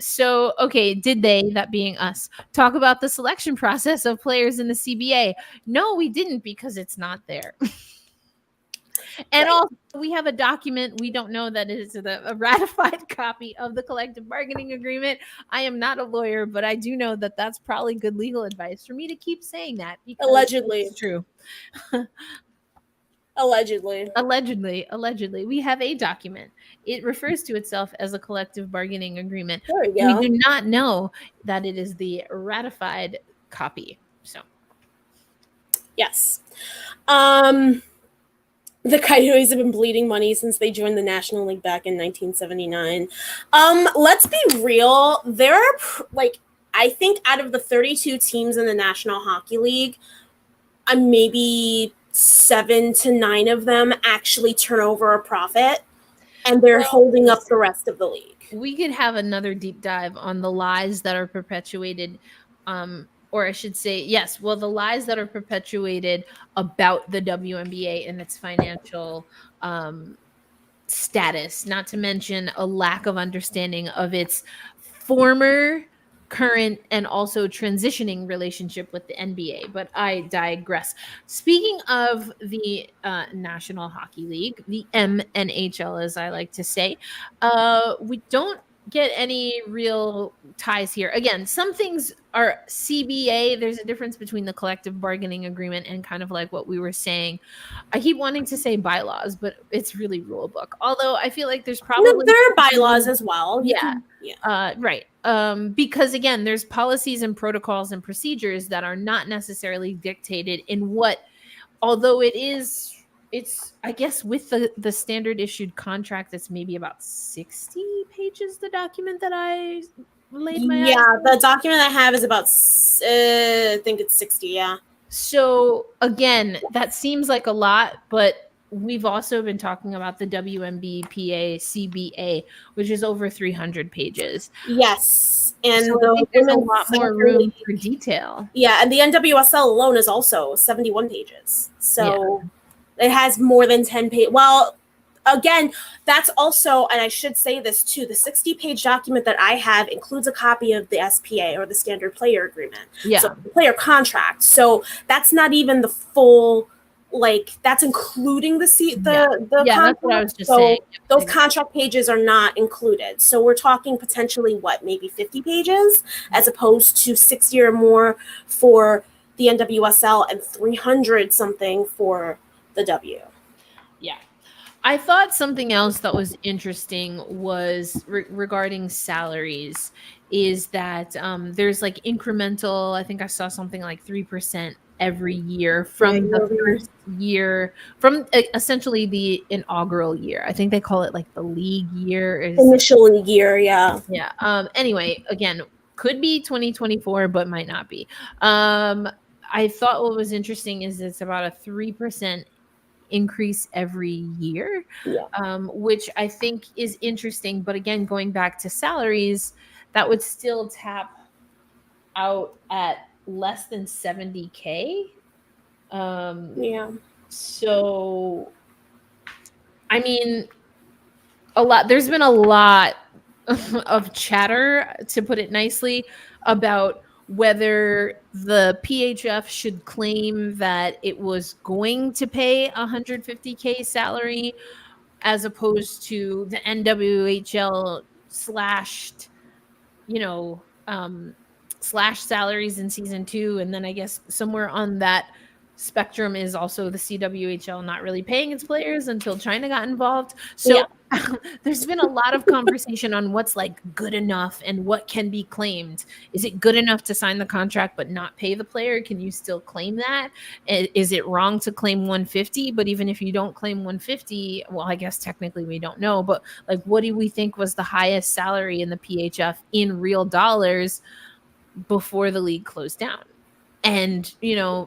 So okay, did they, that being us, talk about the selection process of players in the CBA? No, we didn't, because it's not there. And also, we have a document. We don't know that it is a ratified copy of the collective bargaining agreement. I am not a lawyer, but I do know that that's probably good legal advice for me to keep saying that. Allegedly. It's true. Allegedly. We have a document. It refers to itself as a collective bargaining agreement. There we go. We do not know that it is the ratified copy. So, yes. The Coyotes have been bleeding money since they joined the National League back in 1979. Let's be real. There are, I think out of the 32 teams in the National Hockey League, maybe 7 to 9 of them actually turn over a profit, and they're holding up the rest of the league. We could have another deep dive on the lies that are perpetuated, or I should say, the lies that are perpetuated about the WNBA and its financial status, not to mention a lack of understanding of its former current and also transitioning relationship with the NBA, but I digress. Speaking of the National Hockey League, the MNHL, as I like to say, we don't get any real ties here. Again, some things are CBA. There's a difference between the collective bargaining agreement and kind of like what we were saying. I keep wanting to say bylaws, but it's really rule book. Although I feel like there's No, probably there are bylaws as well. yeah. Yeah. Right. Because again, there's policies and protocols and procedures that are not necessarily dictated in what, although it's I guess with the standard issued contract, that's maybe about 60 pages, the document that I laid my eyes on. The document I have is about, I think it's 60. Yeah. So again, that seems like a lot, but we've also been talking about the WNBPA CBA, which is over 300 pages. Yes, and So I the think there's a women's lot more soccer room league, for detail. yeah, and the NWSL alone is also 71 pages. So it has more than 10 pages. Well, again, that's also, and I should say this too, the 60-page document that I have includes a copy of the SPA, or the Standard Player Agreement. Yeah. So the player contract. So that's not even the full, like, that's including the contract. That's what I was just so saying. Those contract pages are not included. So we're talking potentially what, maybe 50 pages as opposed to 60 or more for the NWSL and 300 something for the W. Yeah. I thought something else that was interesting was regarding salaries, is that there's like incremental, I think I saw something like 3% every year from the first year, from essentially the inaugural year. I think they call it like the league year. Initial year, yeah. Yeah. Anyway, again, could be 2024, but might not be. I thought what was interesting is it's about a 3% increase every year, which I think is interesting. But again, going back to salaries, that would still tap out at less than 70K. So, I mean, there's been a lot of chatter, to put it nicely, about whether the PHF should claim that it was going to pay 150K salary as opposed to the NWHL slashed, slash salaries in season 2. And then I guess somewhere on that spectrum is also the CWHL not really paying its players until China got involved. So there's been a lot of conversation on what's like good enough and what can be claimed. Is it good enough to sign the contract but not pay the player? Can you still claim that? Is it wrong to claim 150? But even if you don't claim 150, well, I guess technically we don't know, but like, what do we think was the highest salary in the PHF in real dollars before the league closed down? And,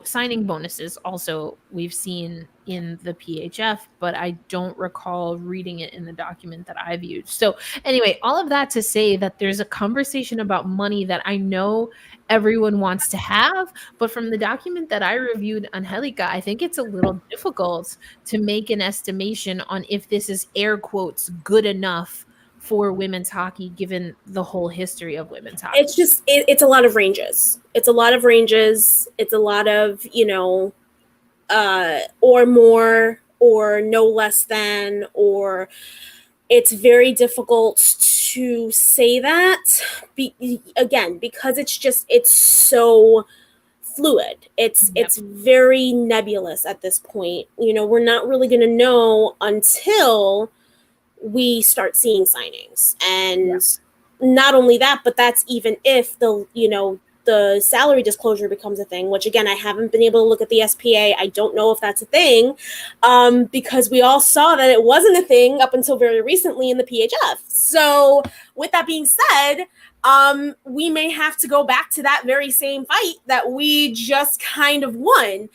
signing bonuses also we've seen in the PHF, but I don't recall reading it in the document that I viewed. So anyway, all of that to say that there's a conversation about money that I know everyone wants to have, but from the document that I reviewed, Angelica, I think it's a little difficult to make an estimation on if this is air quotes good enough for women's hockey, given the whole history of women's hockey. It's just, it's a lot of ranges. It's a lot of ranges. It's a lot of, or more, or no less than, or it's very difficult to say that. Again, because it's so fluid. It's very nebulous at this point. We're not really going to know until we start seeing signings. And not only that, but that's even if the salary disclosure becomes a thing, which again, I haven't been able to look at the SPA. I don't know if that's a thing, because we all saw that it wasn't a thing up until very recently in the PHF. So with that being said, we may have to go back to that very same fight that we just kind of won,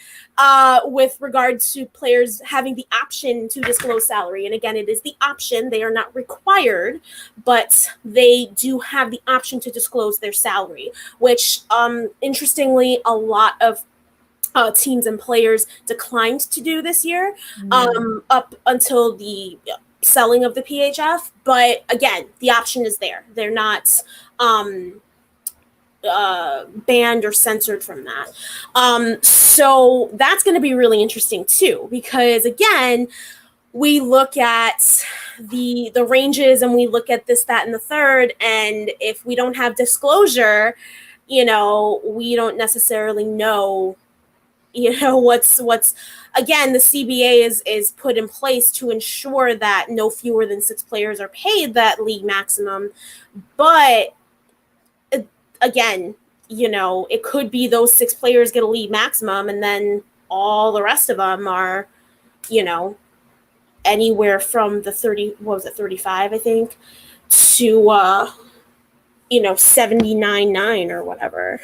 with regard to players having the option to disclose salary. And again, it is the option. They are not required, but they do have the option to disclose their salary, which, interestingly, a lot of teams and players declined to do this year, up until the selling of the PHF. But again, the option is there. They're not banned or censored from that. So that's going to be really interesting too, because again, we look at the ranges and we look at this, that, and the third, and if we don't have disclosure, we don't necessarily know, what's again, the CBA is put in place to ensure that no fewer than 6 players are paid that league maximum, but again, it could be those 6 players get a league maximum and then all the rest of them are, anywhere from the 35, I think, to 79.9 or whatever.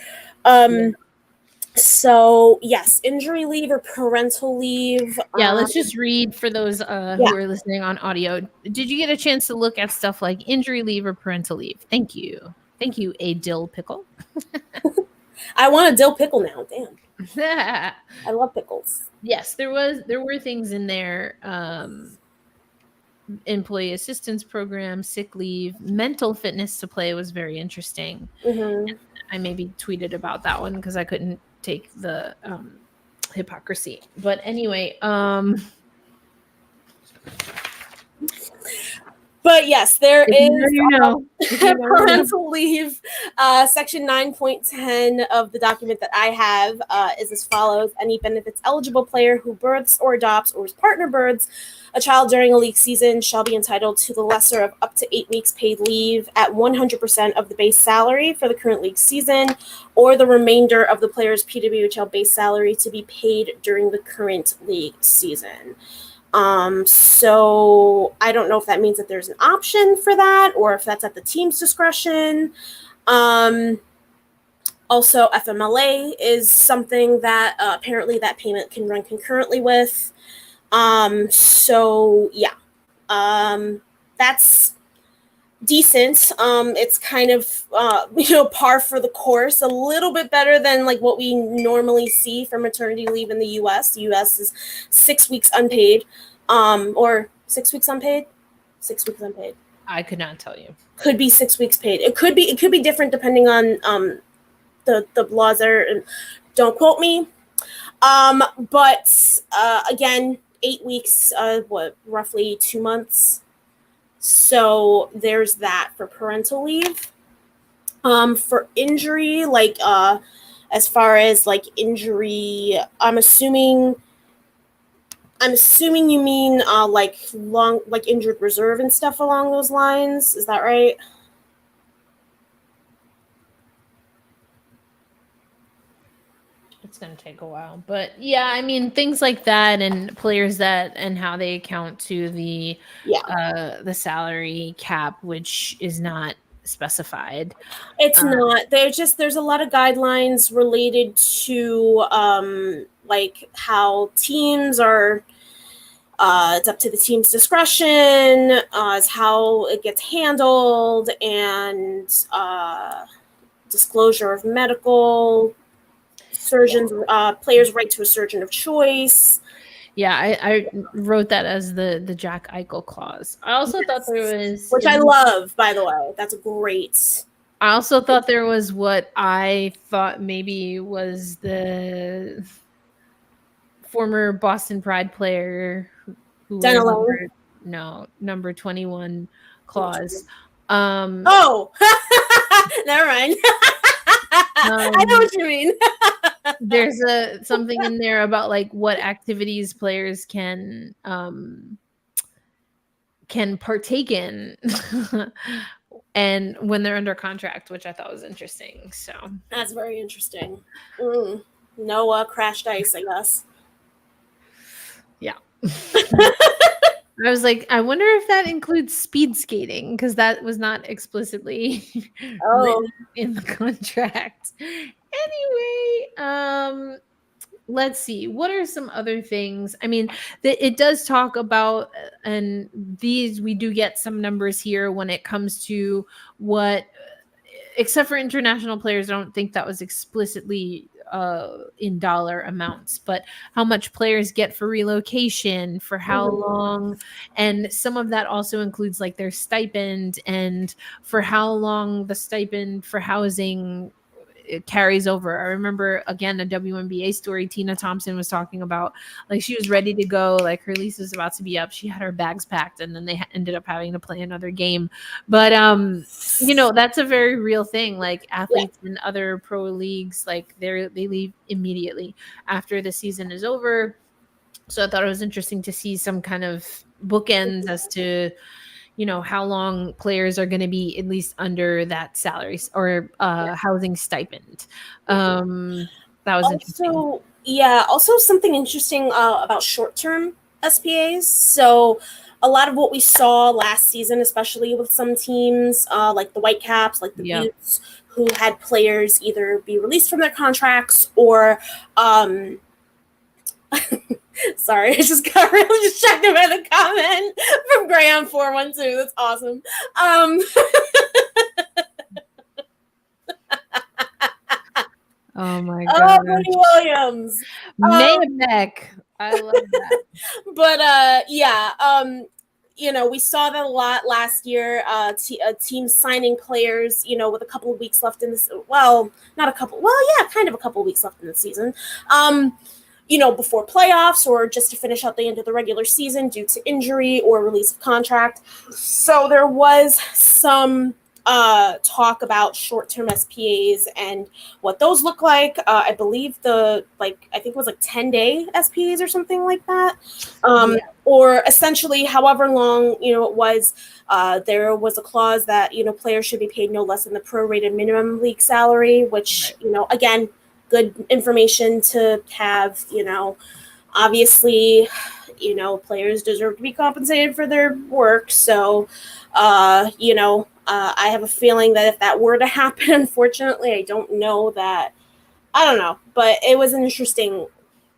So yes, injury leave or parental leave. Yeah, let's just read for those who are listening on audio. Did you get a chance to look at stuff like injury leave or parental leave? Thank you, a dill pickle. I want a dill pickle now. Damn. I love pickles. Yes, there were things in there. Employee assistance program, sick leave, mental fitness to play was very interesting. Mm-hmm. I maybe tweeted about that one because I couldn't take the hypocrisy. But anyway, but yes, there is parental leave. Section 9.10 of the document that I have is as follows. Any benefits eligible player who births or adopts or whose partner births a child during a league season shall be entitled to the lesser of up to 8 weeks paid leave at 100% of the base salary for the current league season, or the remainder of the player's PWHL base salary to be paid during the current league season. So I don't know if that means that there's an option for that or if that's at the team's discretion. Also, FMLA is something that apparently that payment can run concurrently with. So yeah, that's decent. It's kind of, par for the course, a little bit better than like what we normally see for maternity leave in the US. The US is 6 weeks unpaid, or 6 weeks unpaid, 6 weeks unpaid. I could not tell you. Could be 6 weeks paid. It could be different depending on, the laws are, don't quote me. But again, 8 weeks, roughly 2 months. So there's that for parental leave. For injury, like as far as like injury, I'm assuming you mean like injured reserve and stuff along those lines. Is that right? It's going to take a while, but yeah, I mean things like that and players and how they account to the salary cap, which is not specified. It's not. There's a lot of guidelines related to like how teams are. It's up to the team's discretion as how it gets handled, and disclosure of medical. Surgeons, players' right to a surgeon of choice. Yeah, I wrote that as the Jack Eichel clause. I also thought there was, which I love, by the way. That's great. I also thought there was what I thought maybe was the former Boston Pride player who number 21 clause. Oh, never mind. I know what you mean. There's something in there about like what activities players can partake in and when they're under contract, which I thought was interesting. So that's very interesting. No crashed ice, I guess. Yeah. I was like, I wonder if that includes speed skating, because that was not explicitly written in the contract. Anyway, let's see. What are some other things? I mean, it does talk about, and we do get some numbers here when it comes to what, except for international players, I don't think that was explicitly in dollar amounts, but how much players get for relocation, for how long, and some of that also includes like their stipend and for how long the stipend for housing it carries over. I remember again a WNBA story Tina Thompson was talking about, like she was ready to go, like her lease was about to be up, she had her bags packed, and then they ended up having to play another game. But that's a very real thing. Like Yeah. athletes in other pro leagues, like they leave immediately after the season is over. So I thought it was interesting to see some kind of bookends as to how long players are going to be at least under that salary or housing stipend. That was interesting. Also something interesting about short-term SPAs. So a lot of what we saw last season, especially with some teams like the Whitecaps, like the Yeah. Buttes, who had players either be released from their contracts or sorry, I just got really distracted by the comment from Graham 412. That's awesome. Oh my Oh, god. Brittany Williams. Maybeck. I love that. But we saw that a lot last year. Teams signing players, with a couple of weeks left in this. Well, not a couple. Well, yeah, kind of a couple of weeks left in the season. Before playoffs or just to finish out the end of the regular season due to injury or release of contract. So there was some talk about short-term SPAs and what those look like. I believe I think it was like 10-day SPAs or something like that. Or essentially however long, it was, there was a clause that, players should be paid no less than the prorated minimum league salary, which, again, good information to have. Obviously, players deserve to be compensated for their work. So, I have a feeling that if that were to happen, unfortunately, I don't know, but it was an interesting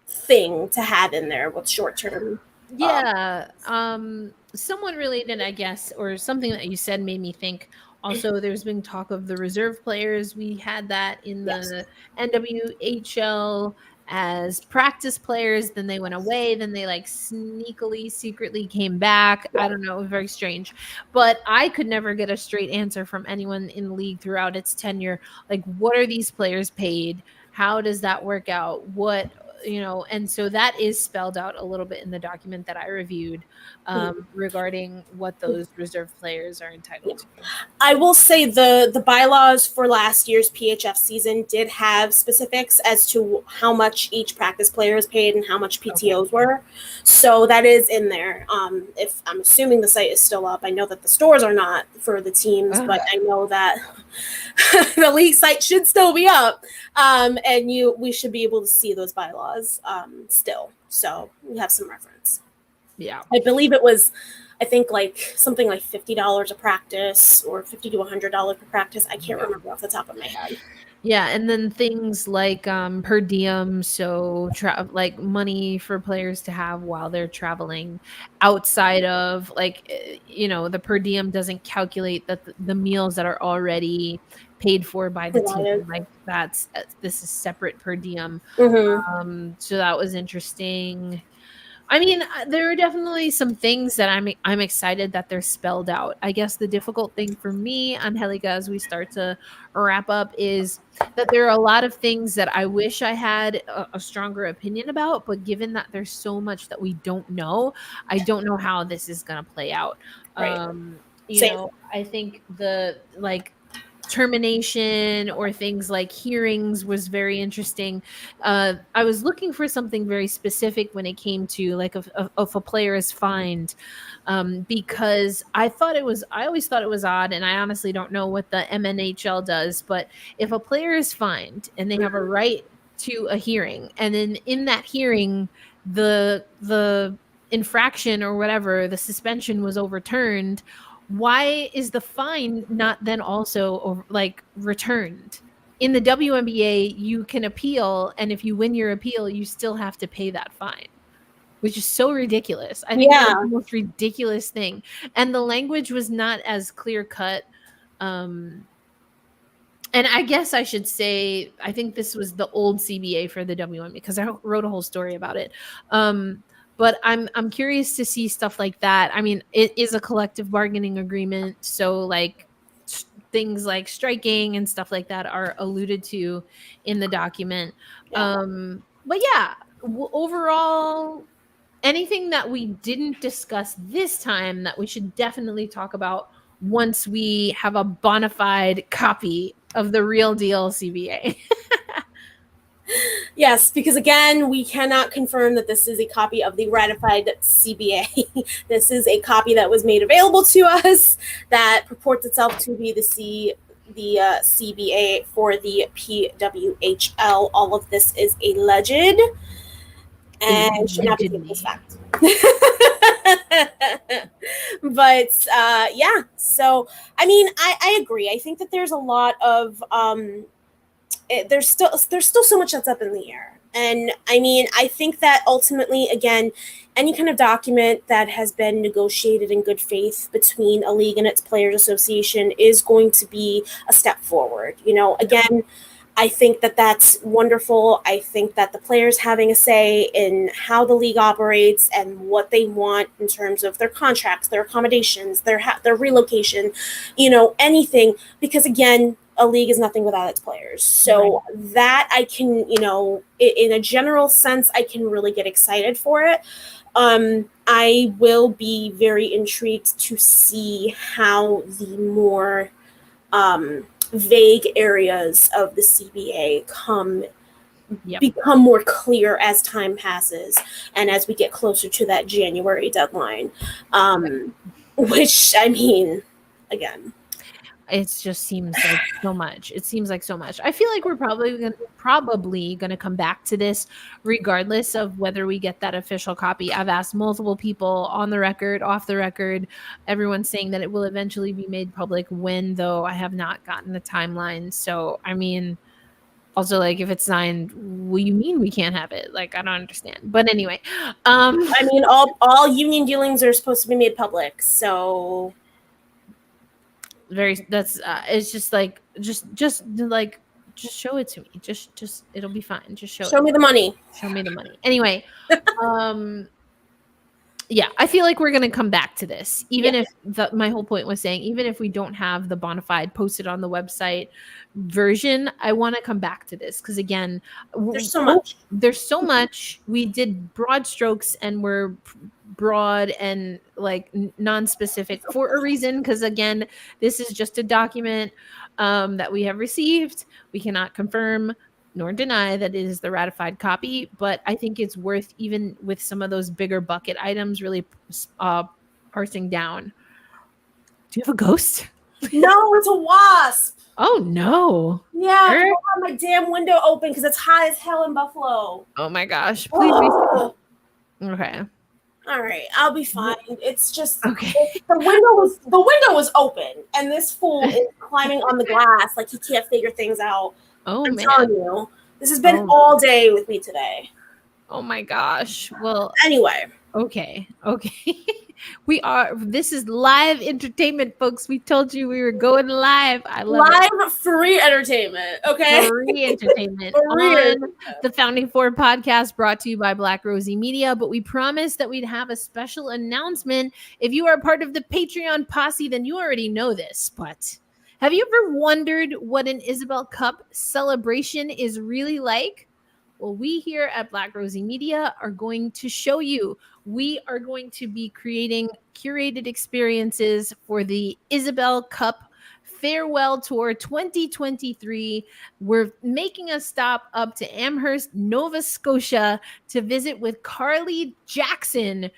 thing to have in there with short term. Yeah. Someone related, I guess, or something that you said made me think. Also, there's been talk of the reserve players. We had that in the NWHL as practice players. Then they went away. Then they like sneakily, secretly came back. I don't know. Very strange. But I could never get a straight answer from anyone in the league throughout its tenure. Like, what are these players paid? How does that work out? And so that is spelled out a little bit in the document that I reviewed regarding what those reserve players are entitled to. I will say the bylaws for last year's PHF season did have specifics as to how much each practice player is paid and how much PTOs were. So that is in there. If I'm assuming the site is still up, I know that the stores are not for the teams, but I know that the league site should still be up, and we should be able to see those bylaws still. So we have some reference. Yeah, I believe it was, I think like something like $50 a practice or $50 to $100 per practice. I can't remember off the top of my head. Yeah, and then things like per diem, so like money for players to have while they're traveling outside of the per diem doesn't calculate that the meals that are already paid for by the team. Like this is separate per diem. Mm-hmm. So that was interesting. I mean, there are definitely some things that I'm excited that they're spelled out. I guess the difficult thing for me, Angelica, as we start to wrap up, is that there are a lot of things that I wish I had a stronger opinion about. But given that there's so much that we don't know, I don't know how this is going to play out. Right. I think the termination or things like hearings was very interesting. I was looking for something very specific when it came to like if a player is fined, because I always thought it was odd, and I honestly don't know what the MNHL does, but if a player is fined and they have a right to a hearing, and then in that hearing the infraction or whatever, the suspension was overturned, why is the fine not then also returned? In the WNBA, you can appeal, and if you win your appeal, you still have to pay that fine, which is so ridiculous. I think that's the most ridiculous thing. And the language was not as clear cut. And I guess I should say, I think this was the old CBA for the WNBA because I wrote a whole story about it. But I'm curious to see stuff like that. I mean, it is a collective bargaining agreement, so things like striking and stuff like that are alluded to in the document. Yeah. But yeah, overall, anything that we didn't discuss this time that we should definitely talk about once we have a bona fide copy of the real deal CBA. Yes, because again, we cannot confirm that this is a copy of the ratified CBA. This is a copy that was made available to us that purports itself to be the CBA for the PWHL. All of this is alleged and should not be taken as fact. But yeah, so I mean, I agree. I think that there's a lot of there's still so much that's up in the air. And I mean, I think that ultimately, again, any kind of document that has been negotiated in good faith between a league and its players association is going to be a step forward. You know, again, I think that that's wonderful. I think that the players having a say in how the league operates and what they want in terms of their contracts, their accommodations, their relocation, you know, anything, because again, a league is nothing without its players. So that I can, you know, in a general sense, I can really get excited for it. I will be very intrigued to see how the more vague areas of the CBA become more clear as time passes and as we get closer to that January deadline. Which, I mean, again, it just seems like so much. It seems like so much. I feel like we're probably gonna come back to this regardless of whether we get that official copy. I've asked multiple people on the record, off the record. Everyone's saying that it will eventually be made public. When, though, I have not gotten the timeline. So I mean, also, like, if it's signed, what do you mean we can't have it? Like, I don't understand. But anyway, I mean, all union dealings are supposed to be made public. So that's it's just like just show it to me. Just it'll be fine. Just show me the money. Show me the money. Anyway, yeah, I feel like we're going to come back to this, even if my whole point was saying, even if we don't have the bona fide posted on the website version, I want to come back to this. Cause again, there's so much. We did broad strokes and we're broad and like non-specific for a reason. Cause again, this is just a document that we have received. We cannot confirm nor deny that it is the ratified copy, but I think it's worth, even with some of those bigger bucket items, really parsing down. Do you have a ghost? No, it's a wasp. Oh no. Yeah, I don't have my damn window open because it's hot as hell in Buffalo. Oh my gosh. Please be okay. All right, I'll be fine. It's just okay. The window was open, and this fool is climbing on the glass like he can't figure things out. Oh, I'm telling you, this has been all day with me today. Oh my gosh. Well, anyway. Okay. This is live entertainment, folks. We told you we were going live. I love live free entertainment. Okay. Free entertainment on the Founding Four podcast, brought to you by Black Rosie Media. But we promised that we'd have a special announcement. If you are part of the Patreon posse, then you already know this, but have you ever wondered what an Isabel Cup celebration is really like? Well, we here at Black Rosie Media are going to show you. We are going to be creating curated experiences for the Isabel Cup Farewell Tour 2023. We're making a stop up to Amherst, Nova Scotia to visit with Carly Jackson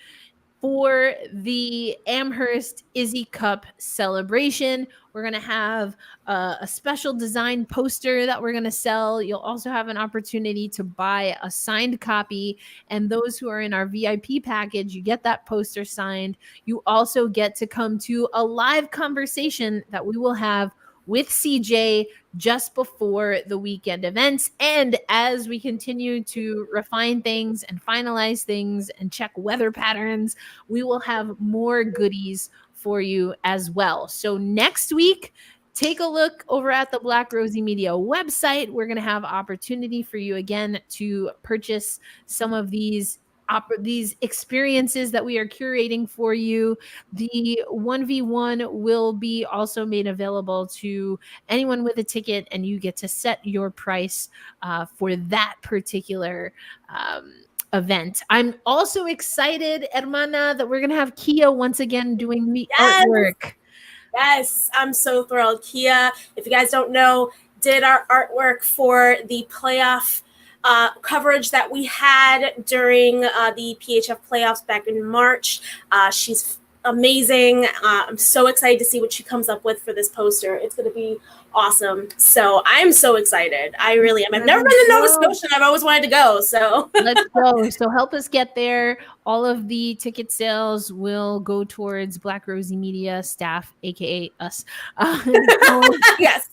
for the Amherst Izzy Cup celebration. We're going to have a special design poster that we're going to sell. You'll also have an opportunity to buy a signed copy. And those who are in our VIP package, you get that poster signed. You also get to come to a live conversation that we will have with CJ just before the weekend events. And as we continue to refine things and finalize things and check weather patterns, we will have more goodies for you as well. So next week, take a look over at the Black Rosie Media website. We're going to have opportunity for you again to purchase some of these these experiences that we are curating for you. The 1v1 will be also made available to anyone with a ticket, and you get to set your price for that particular event. I'm also excited, Hermana, that we're going to have Kia once again doing the artwork. Yes, I'm so thrilled. Kia, if you guys don't know, did our artwork for the playoff coverage that we had during the PHF playoffs back in March. She's amazing. I'm so excited to see what she comes up with for this poster. It's going to be awesome. So I'm so excited. I really am. I've never been to Nova Scotia, and I've always wanted to go. So let's go. So help us get there. All of the ticket sales will go towards Black Rosie Media staff, aka us. Yes.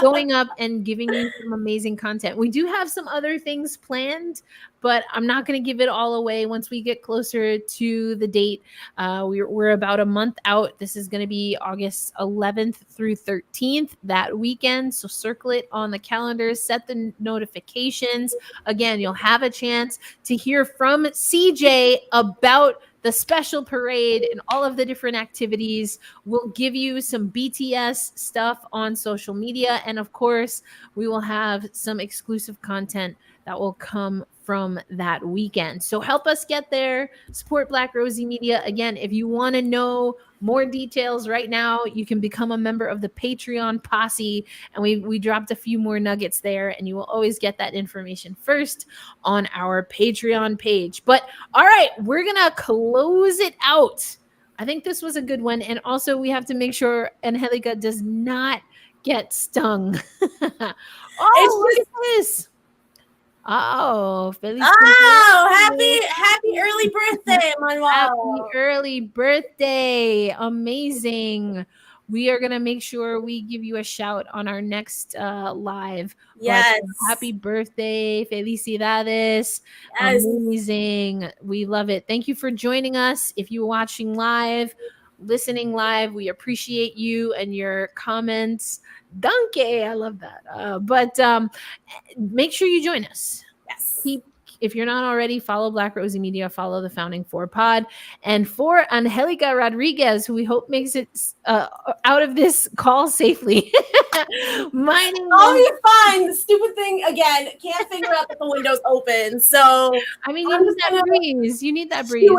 Going up and giving you some amazing content. We do have some other things planned, but I'm not going to give it all away once we get closer to the date. We're about a month out. This is going to be August 11th through 13th, that weekend. So circle it on the calendar, set the notifications. Again, you'll have a chance to hear from CJ about the special parade and all of the different activities. We'll give you some BTS stuff on social media. And of course, we will have some exclusive content that will come from that weekend. So help us get there. Support Black Rosie Media. Again, if you want to know more details right now, you can become a member of the Patreon posse. And we dropped a few more nuggets there, and you will always get that information first on our Patreon page. But all right, we're going to close it out. I think this was a good one. And also we have to make sure Angelica does not get stung. Look at this. Oh, Feliz happy early birthday, Manuel. Happy early birthday. Amazing. We are going to make sure we give you a shout on our next live. Yes. But happy birthday. Felicidades. Yes. Amazing. We love it. Thank you for joining us. If you're watching live, listening live, we appreciate you and your comments. Danke. I love that. But make sure you join us. Yes. If you're not already, follow Black Rosie Media, follow the Founding Four Pod. And for Angelica Rodriguez, who we hope makes it out of this call safely. My name is fine. The stupid thing, again, can't figure out that the window's open. So, I mean, you need that breeze. You need that breeze.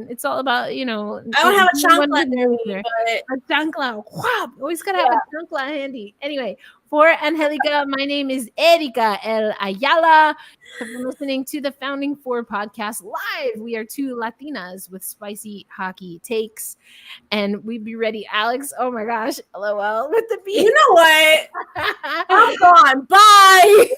It's all about, I don't have a chancla handy, but a chancla. Wow, always got to have a chancla handy. Anyway, for Angelica, my name is Erica L. Ayala. Have been listening to the Founding Four podcast live. We are two Latinas with spicy hockey takes, and we'd be ready. Alex, oh my gosh, LOL with the beat. You know what? I'm gone. Bye.